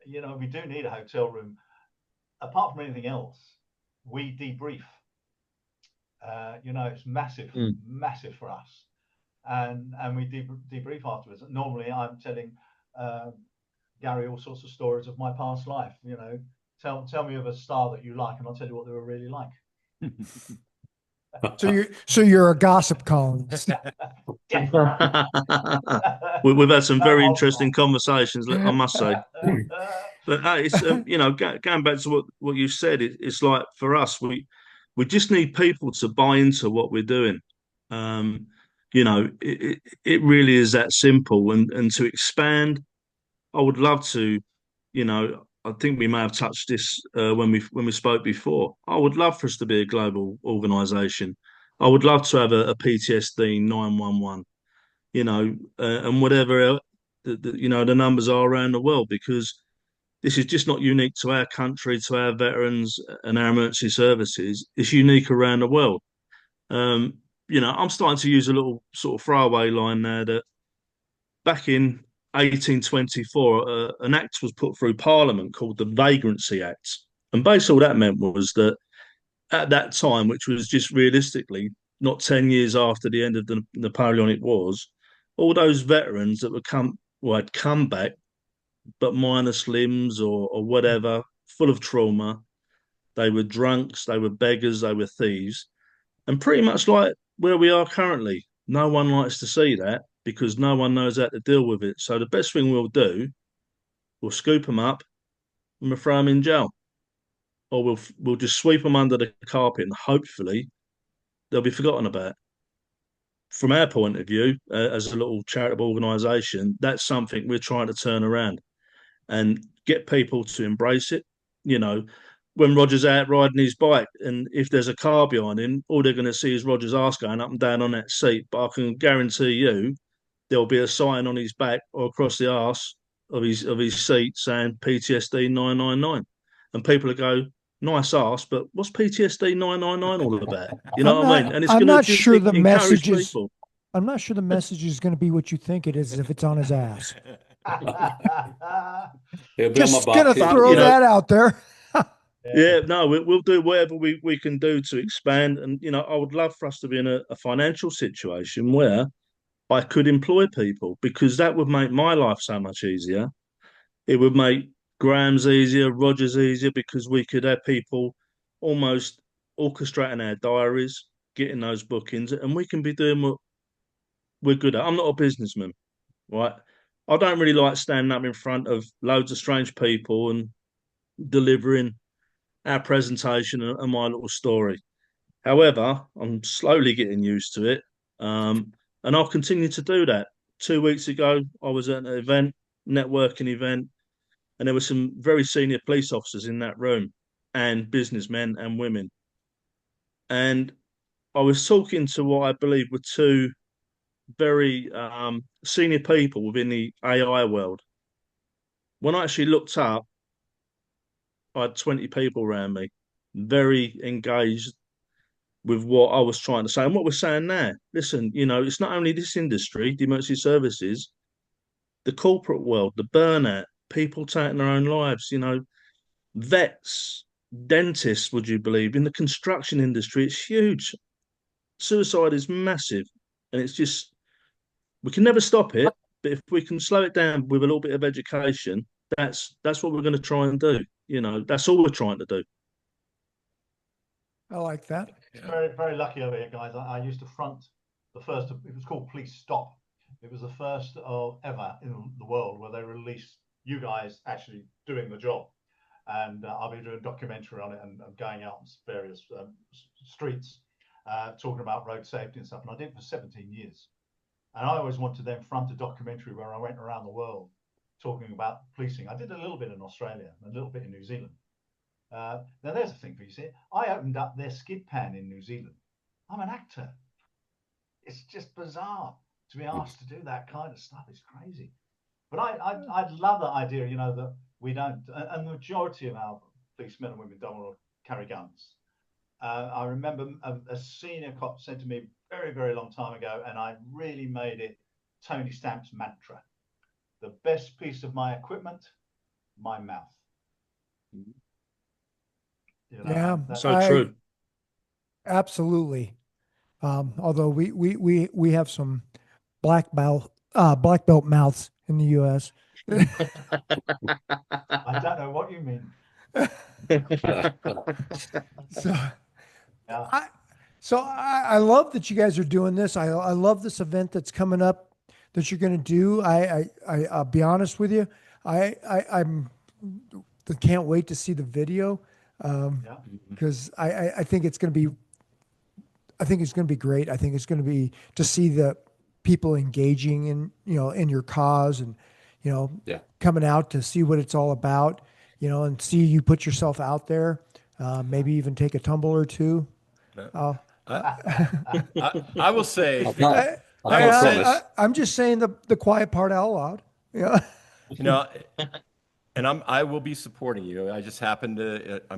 you know, we do need a hotel room. Apart from anything else, we debrief. You know, it's massive, mm, massive for us, and we debrief afterwards. Normally, I'm telling uh, Gary all sorts of stories of my past life. You know, tell me of a star that you like, and I'll tell you what they were really like. so you're a gossip columnist. Definitely. we've had some No very holds interesting conversations, I must say. barred. But it's you know, going back to what you said, it's like for us, we just need people to buy into what we're doing. Um, you know, it really is that simple. And to expand, I would love to. You know, I think we may have touched this when we spoke before. I would love for us to be a global organisation. I would love to have a PTSD 911. You know, and whatever you know the numbers are around the world, because this is just not unique to our country, to our veterans and our emergency services. It's unique around the world. Um, you know, I'm starting to use a little sort of throwaway line there that back in 1824, an act was put through Parliament called the Vagrancy Act. And basically, all that meant was that at that time, which was just realistically not 10 years after the end of the Napoleonic Wars, all those veterans that had come back but minus limbs or whatever, full of trauma. They were drunks, they were beggars, they were thieves, and pretty much like where we are currently. No one likes to see that because no one knows how to deal with it. So the best thing we'll do, we'll scoop them up and we'll throw them in jail, or we'll just sweep them under the carpet and hopefully they'll be forgotten about. From our point of view, as a little charitable organisation, that's something we're trying to turn around and get people to embrace it. you know, when Roger's out riding his bike, and if there's a car behind him, all they're going to see is Roger's arse going up and down on that seat. But I can guarantee you, there'll be a sign on his back or across the arse of his seat saying PTSD 999, and people will go, "Nice arse, but what's PTSD 999 all about?" You know what I mean? And it's I'm going not to just sure the encourage message is. people. I'm not sure the message is going to be what you think it is if it's on his ass. He'll be Just on my gonna back. throw You know, that out there. Yeah, no, we'll do whatever we can do to expand. And, you know, I would love for us to be in a financial situation where I could employ people, because that would make my life so much easier. It would make Graham's easier, Roger's easier, because we could have people almost orchestrating our diaries, getting those bookings, and we can be doing what we're good at. I'm not a businessman, right? I don't really like standing up in front of loads of strange people and delivering our presentation and my little story. However, I'm slowly getting used to it, and I'll continue to do that. 2 weeks ago, I was at an event, networking event, and there were some very senior police officers in that room, and businessmen and women. And I was talking to what I believe were two very senior people within the AI world. When I actually looked up, I had 20 people around me, very engaged with what I was trying to say and what we're saying now. Listen, you know, it's not only this industry, the emergency services, the corporate world, the burnout, people taking their own lives, you know, vets, dentists, would you believe? In the construction industry, it's huge. Suicide is massive. And it's just, we can never stop it. But if we can slow it down with a little bit of education, that's what we're going to try and do. You know, that's all we're trying to do. I like that. It's very, very lucky over here, guys. I used to front the first, it was called Police Stop. It was the first of ever in the world where they released you guys actually doing the job. And I'll be doing a documentary on it and going out on various streets talking about road safety and stuff. And I did it for 17 years. And I always wanted to then front a documentary where I went around the world talking about policing. I did a little bit in Australia, a little bit in New Zealand. Now there's a thing for you. See, I opened up their skid pan in New Zealand. I'm an actor. It's just bizarre to be asked to do that kind of stuff. It's crazy. But I love the idea, you know, that we don't, and the majority of our policemen and women don't carry guns. I remember a senior cop said to me very, very long time ago, and I really made it Tony Stamp's mantra: the best piece of my equipment, my mouth. You know, Yeah, So true. Absolutely. Although we have some black belt mouths in the U.S. I don't know what you mean. So, Yeah. I love that you guys are doing this. I love this event that's coming up that you're going to do. I'll be honest with you. I can't wait to see the video because I think it's going to be. I think it's going to be great. I think it's going to be to see the people engaging in your cause and coming out to see what it's all about. And see you put yourself out there. Maybe even take a tumble or two. I will say, I'm just saying the quiet part out loud. Yeah. And I will be supporting you. I'm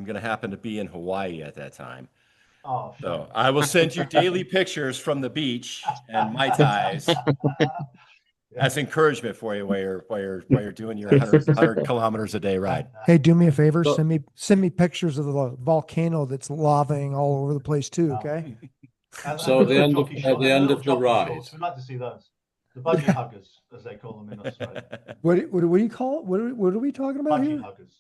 going to happen to be in Hawaii at that time. Oh, so I will send you daily pictures from the beach and Mai Tais as encouragement for you while you're doing your 100 kilometers a day ride. Hey, do me a favor. Send me pictures of the volcano that's lavaing all over the place too. Okay. So at the end of the ride, we'd like to see those. The budgie huggers, as they call them in Australia. What do you call it? What are we talking about budgie here? Huggers.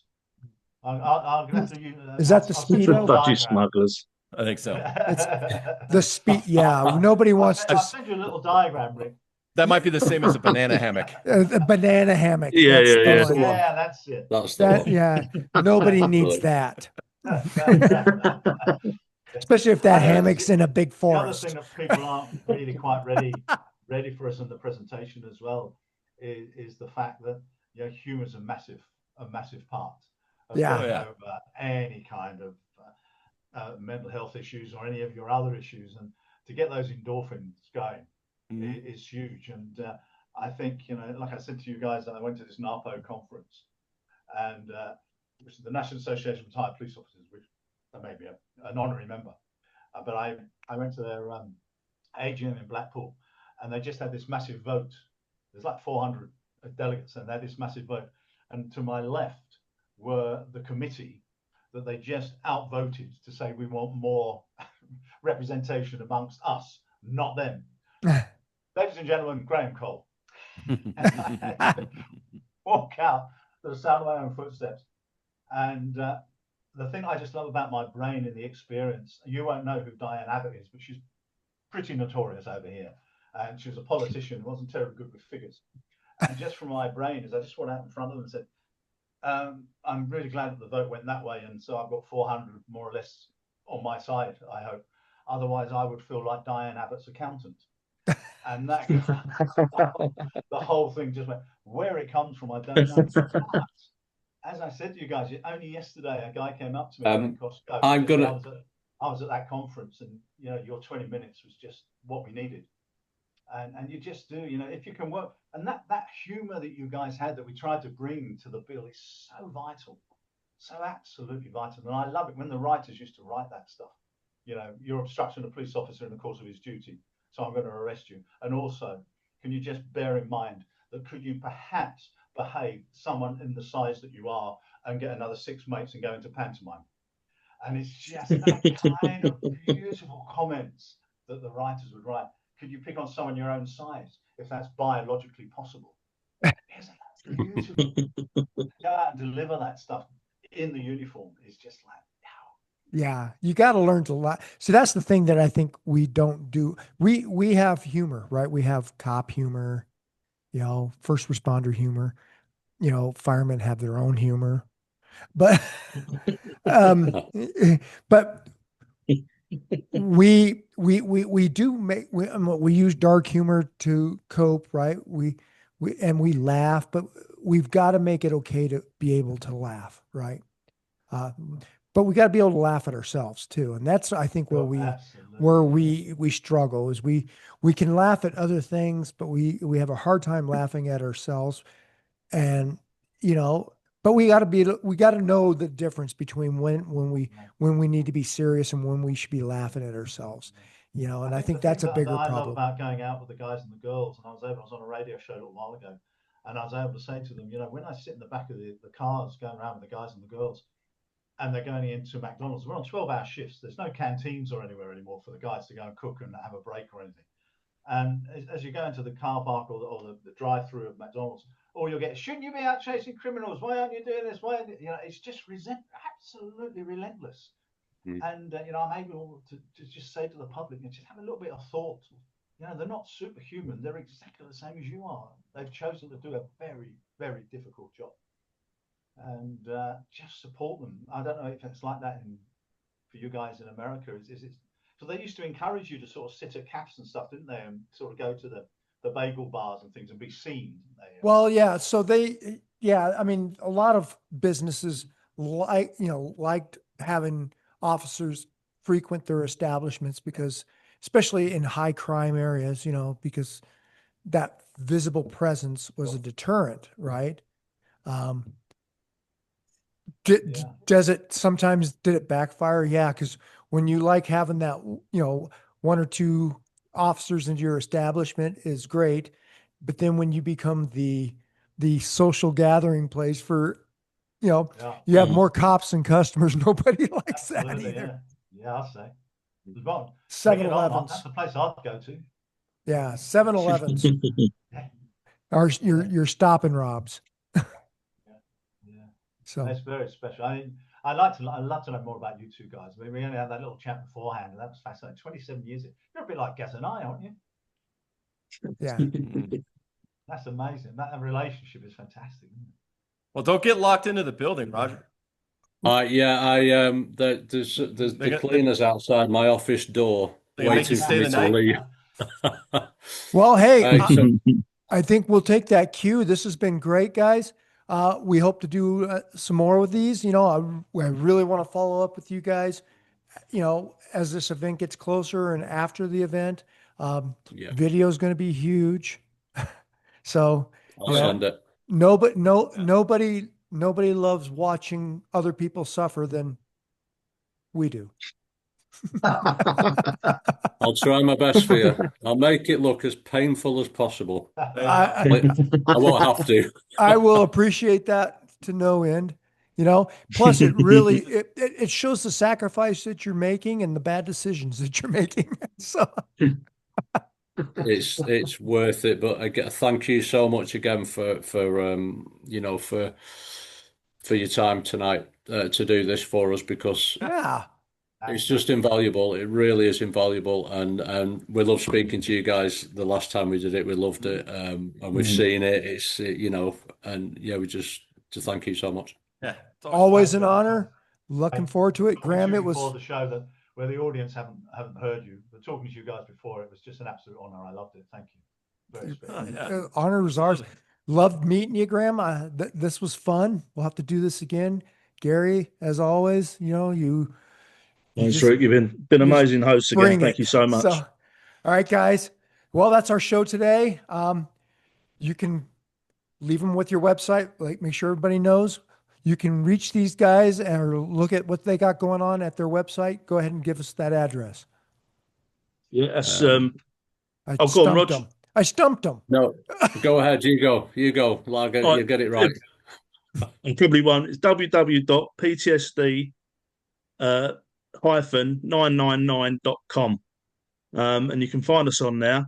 I'll have to use, Is that the speedo? Budgie smugglers. I think so. It's the speed. Yeah, nobody wants to. I'll send you a little diagram, Rick. That might be the same as a banana hammock. A banana hammock. Yeah, that's that's it. That's the one. Yeah, nobody needs that. Especially if that hammock's in a big forest. The other thing that people aren't really quite ready for us in the presentation as well is the fact that humor's a massive part. of Yeah. getting Oh, yeah. over any kind of mental health issues or any of your other issues, and to get those endorphins going is huge. And I think, you know, like I said to you guys, I went to this NAPO conference, and which is the National Association of Retired Police Officers, which made me an honorary member. But I went to their AGM in Blackpool, and they just had this massive vote. There's like 400 delegates, and they had this massive vote. And to my left were the committee that they just outvoted to say we want more representation amongst us, not them. Ladies and gentlemen, Graham Cole. Walk out to the sound of my own footsteps. And the thing I just love about my brain and the experience, you won't know who Diane Abbott is, but she's pretty notorious over here. And she was a politician who wasn't terribly good with figures. And just from my brain, as I just went out in front of them and said, I'm really glad that the vote went that way. And so I've got 400 more or less on my side, I hope. Otherwise, I would feel like Diane Abbott's accountant. And that the whole thing just went, where it comes from, I don't know. But as I said to you guys, only yesterday, a guy came up to me in Costco. I was at that conference, and you know, your 20 minutes was just what we needed. And you just do, you know, if you can work, and that humor that you guys had that we tried to bring to the bill is so vital, so absolutely vital. And I love it when the writers used to write that stuff. You know, you're obstructing a police officer in the course of his duty, so I'm going to arrest you. And also, can you just bear in mind that could you perhaps behave someone in the size that you are and get another 6 mates and go into pantomime? And it's just that kind of beautiful comments that the writers would write. Could you pick on someone your own size if that's biologically possible? Isn't that beautiful? Go out and deliver that stuff in the uniform is just like, yeah, you got to learn to laugh. So that's the thing that I think we don't do. We have humor, right? We have cop humor, you know, first responder humor, you know, firemen have their own humor, but, but we do make, we use dark humor to cope, right? We laugh, but we've got to make it okay to be able to laugh, right? But we got to be able to laugh at ourselves too. And that's, I think, where we struggle is we can laugh at other things, but we have a hard time laughing at ourselves. And, you know, but we got to know the difference between when we need to be serious and when we should be laughing at ourselves, you know, and I think that's a bigger problem. I love about going out with the guys and the girls. And I was on a radio show a little while ago, and I was able to say to them, you know, when I sit in the back of the cars going around with the guys and the girls, and they're going into McDonald's, we're on 12-hour shifts. There's no canteens or anywhere anymore for the guys to go and cook and have a break or anything. And as you go into the car park or the drive-through of McDonald's, or you'll get, shouldn't you be out chasing criminals? Why aren't you doing this? Why aren't you? You know, it's just absolutely relentless. And you know, I'm able to just say to the public, you know, just have a little bit of thought. You know, they're not superhuman. They're exactly the same as you are. They've chosen to do a very, very difficult job. And just support them. I don't know if it's like that for you guys in America. Is it? So they used to encourage you to sort of sit at cafes and stuff, didn't they? And sort of go to the bagel bars and things and be seen. Well, yeah. So I mean, a lot of businesses liked having officers frequent their establishments because, especially in high crime areas, you know, because that visible presence was a deterrent, right? Did it backfire? Yeah. Cause when you like having that, you know, 1 or 2 officers into your establishment is great. But then when you become the social gathering place for, you know, you have more cops than customers. Nobody likes that either. Yeah, I'll say. 7-Elevens. That's the place I'd go to. Yeah. 7-Elevens are your stop and robs. So it's very special. I mean, I'd love to know more about you two guys. I mean, we only had that little chat beforehand, and that was fascinating. 27 years. You're a bit like Gaz and I, aren't you? Yeah. That's amazing. That relationship is fantastic, isn't it? Well, don't get locked into the building, Roger. Yeah, there's the cleaners outside my office door waiting for me to leave. Well, hey, I think we'll take that cue. This has been great, guys. We hope to do some more with these. I really want to follow up with you guys, as this event gets closer and after the event. Yeah. Video is going to be huge. So I'll send it. nobody loves watching other people suffer than we do. I'll try my best for you. I'll make it look as painful as possible. I won't have to. I will appreciate that to no end. Plus it really it shows the sacrifice that you're making and the bad decisions that you're making. So It's worth it. But again, thank you so much again for your time tonight to do this for us, because yeah. it's just invaluable. It really is invaluable, and we love speaking to you guys. The last time we did it, we loved it, and we've seen it. It's and yeah, we just to thank you so much. Yeah, Always an honor. Looking forward to it, Graham. It was before the show that where the audience haven't heard you, but talking to you guys before, it was just an absolute honor. I loved it. Thank you. Very special. honor was ours. Loved meeting you, Graham. This was fun. We'll have to do this again, Gary. As always, Thanks, Rick. You've been amazing host again. Thank you so much. All right, guys. Well, that's our show today. You can leave them with your website. Make sure everybody knows. You can reach these guys or look at what they got going on at their website. Go ahead and give us that address. Yes. I go on, Rog. I stumped them. No, go ahead. You go. You get it right. I probably won't. It's www.ptsd-999.com. And you can find us on there.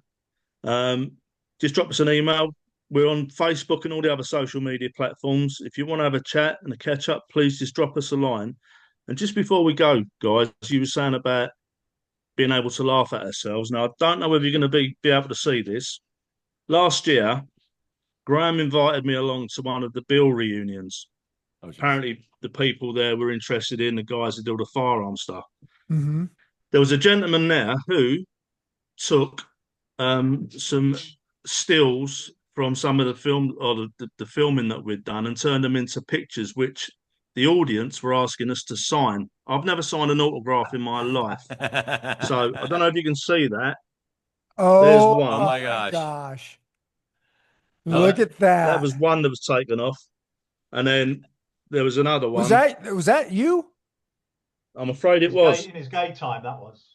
Just drop us an email. We're on Facebook and all the other social media platforms. If you want to have a chat and a catch up, please just drop us a line. And just before we go, guys, you were saying about being able to laugh at ourselves. Now, I don't know whether you're going to be able to see this. Last year, Graham invited me along to one of the Bill reunions. Apparently, the people there were interested in the guys that do the firearm stuff. Mm-hmm. There was a gentleman there who took some stills from some of the film or the filming that we'd done and turned them into pictures, which the audience were asking us to sign. I've never signed an autograph in my life. So I don't know if you can see that. Oh, there's one. Oh my gosh. Look at that. That was one that was taken off. And then there was another one. Was that you? I'm afraid it was. In his gay time, that was.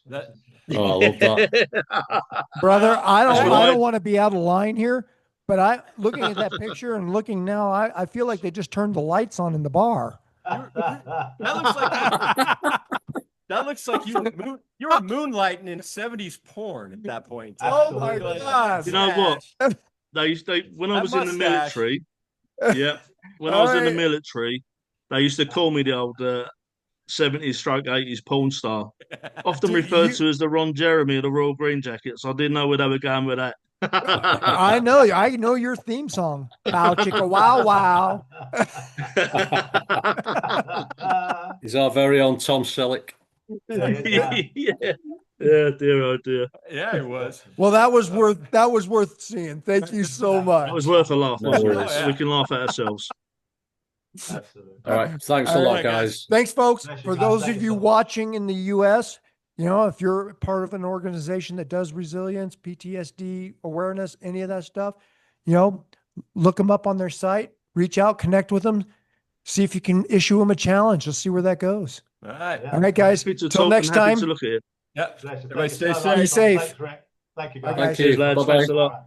Oh, I love that. Brother, I don't want to be out of line here, but looking at that picture and looking now, I feel like they just turned the lights on in the bar. That looks like you were moonlighting in 70s porn at that point. Oh my God. You know what? When I was in the military, when I was in the military, they used to call me the old 70s/80s porn star, often referred to as the Ron Jeremy of the Royal Green Jackets. I didn't know where they were going with that. I know your theme song. Bow chicka wow wow. He's our very own Tom Selleck. Yeah, dear, oh dear. Yeah, it was. Well, that was worth seeing. Thank you so much. It was worth a laugh. No worries. We can laugh at ourselves. Absolutely. All right. Thanks a lot, guys. Thanks, folks. Thank you, For guys. those Thank of you you so much. watching in the U.S., if you're part of an organization that does resilience, PTSD awareness, any of that stuff, look them up on their site, reach out, connect with them, see if you can issue them a challenge. Let's see where that goes. All right. Yeah. All right, guys. Till next time. To look at it. Yep. Bless you. Everybody Thank stay you so safe. much. Be safe. Thanks, Rick. Thank you, Bye, guys. guys. Cheers, lads. Bye-bye. Thanks a lot. All right, bye.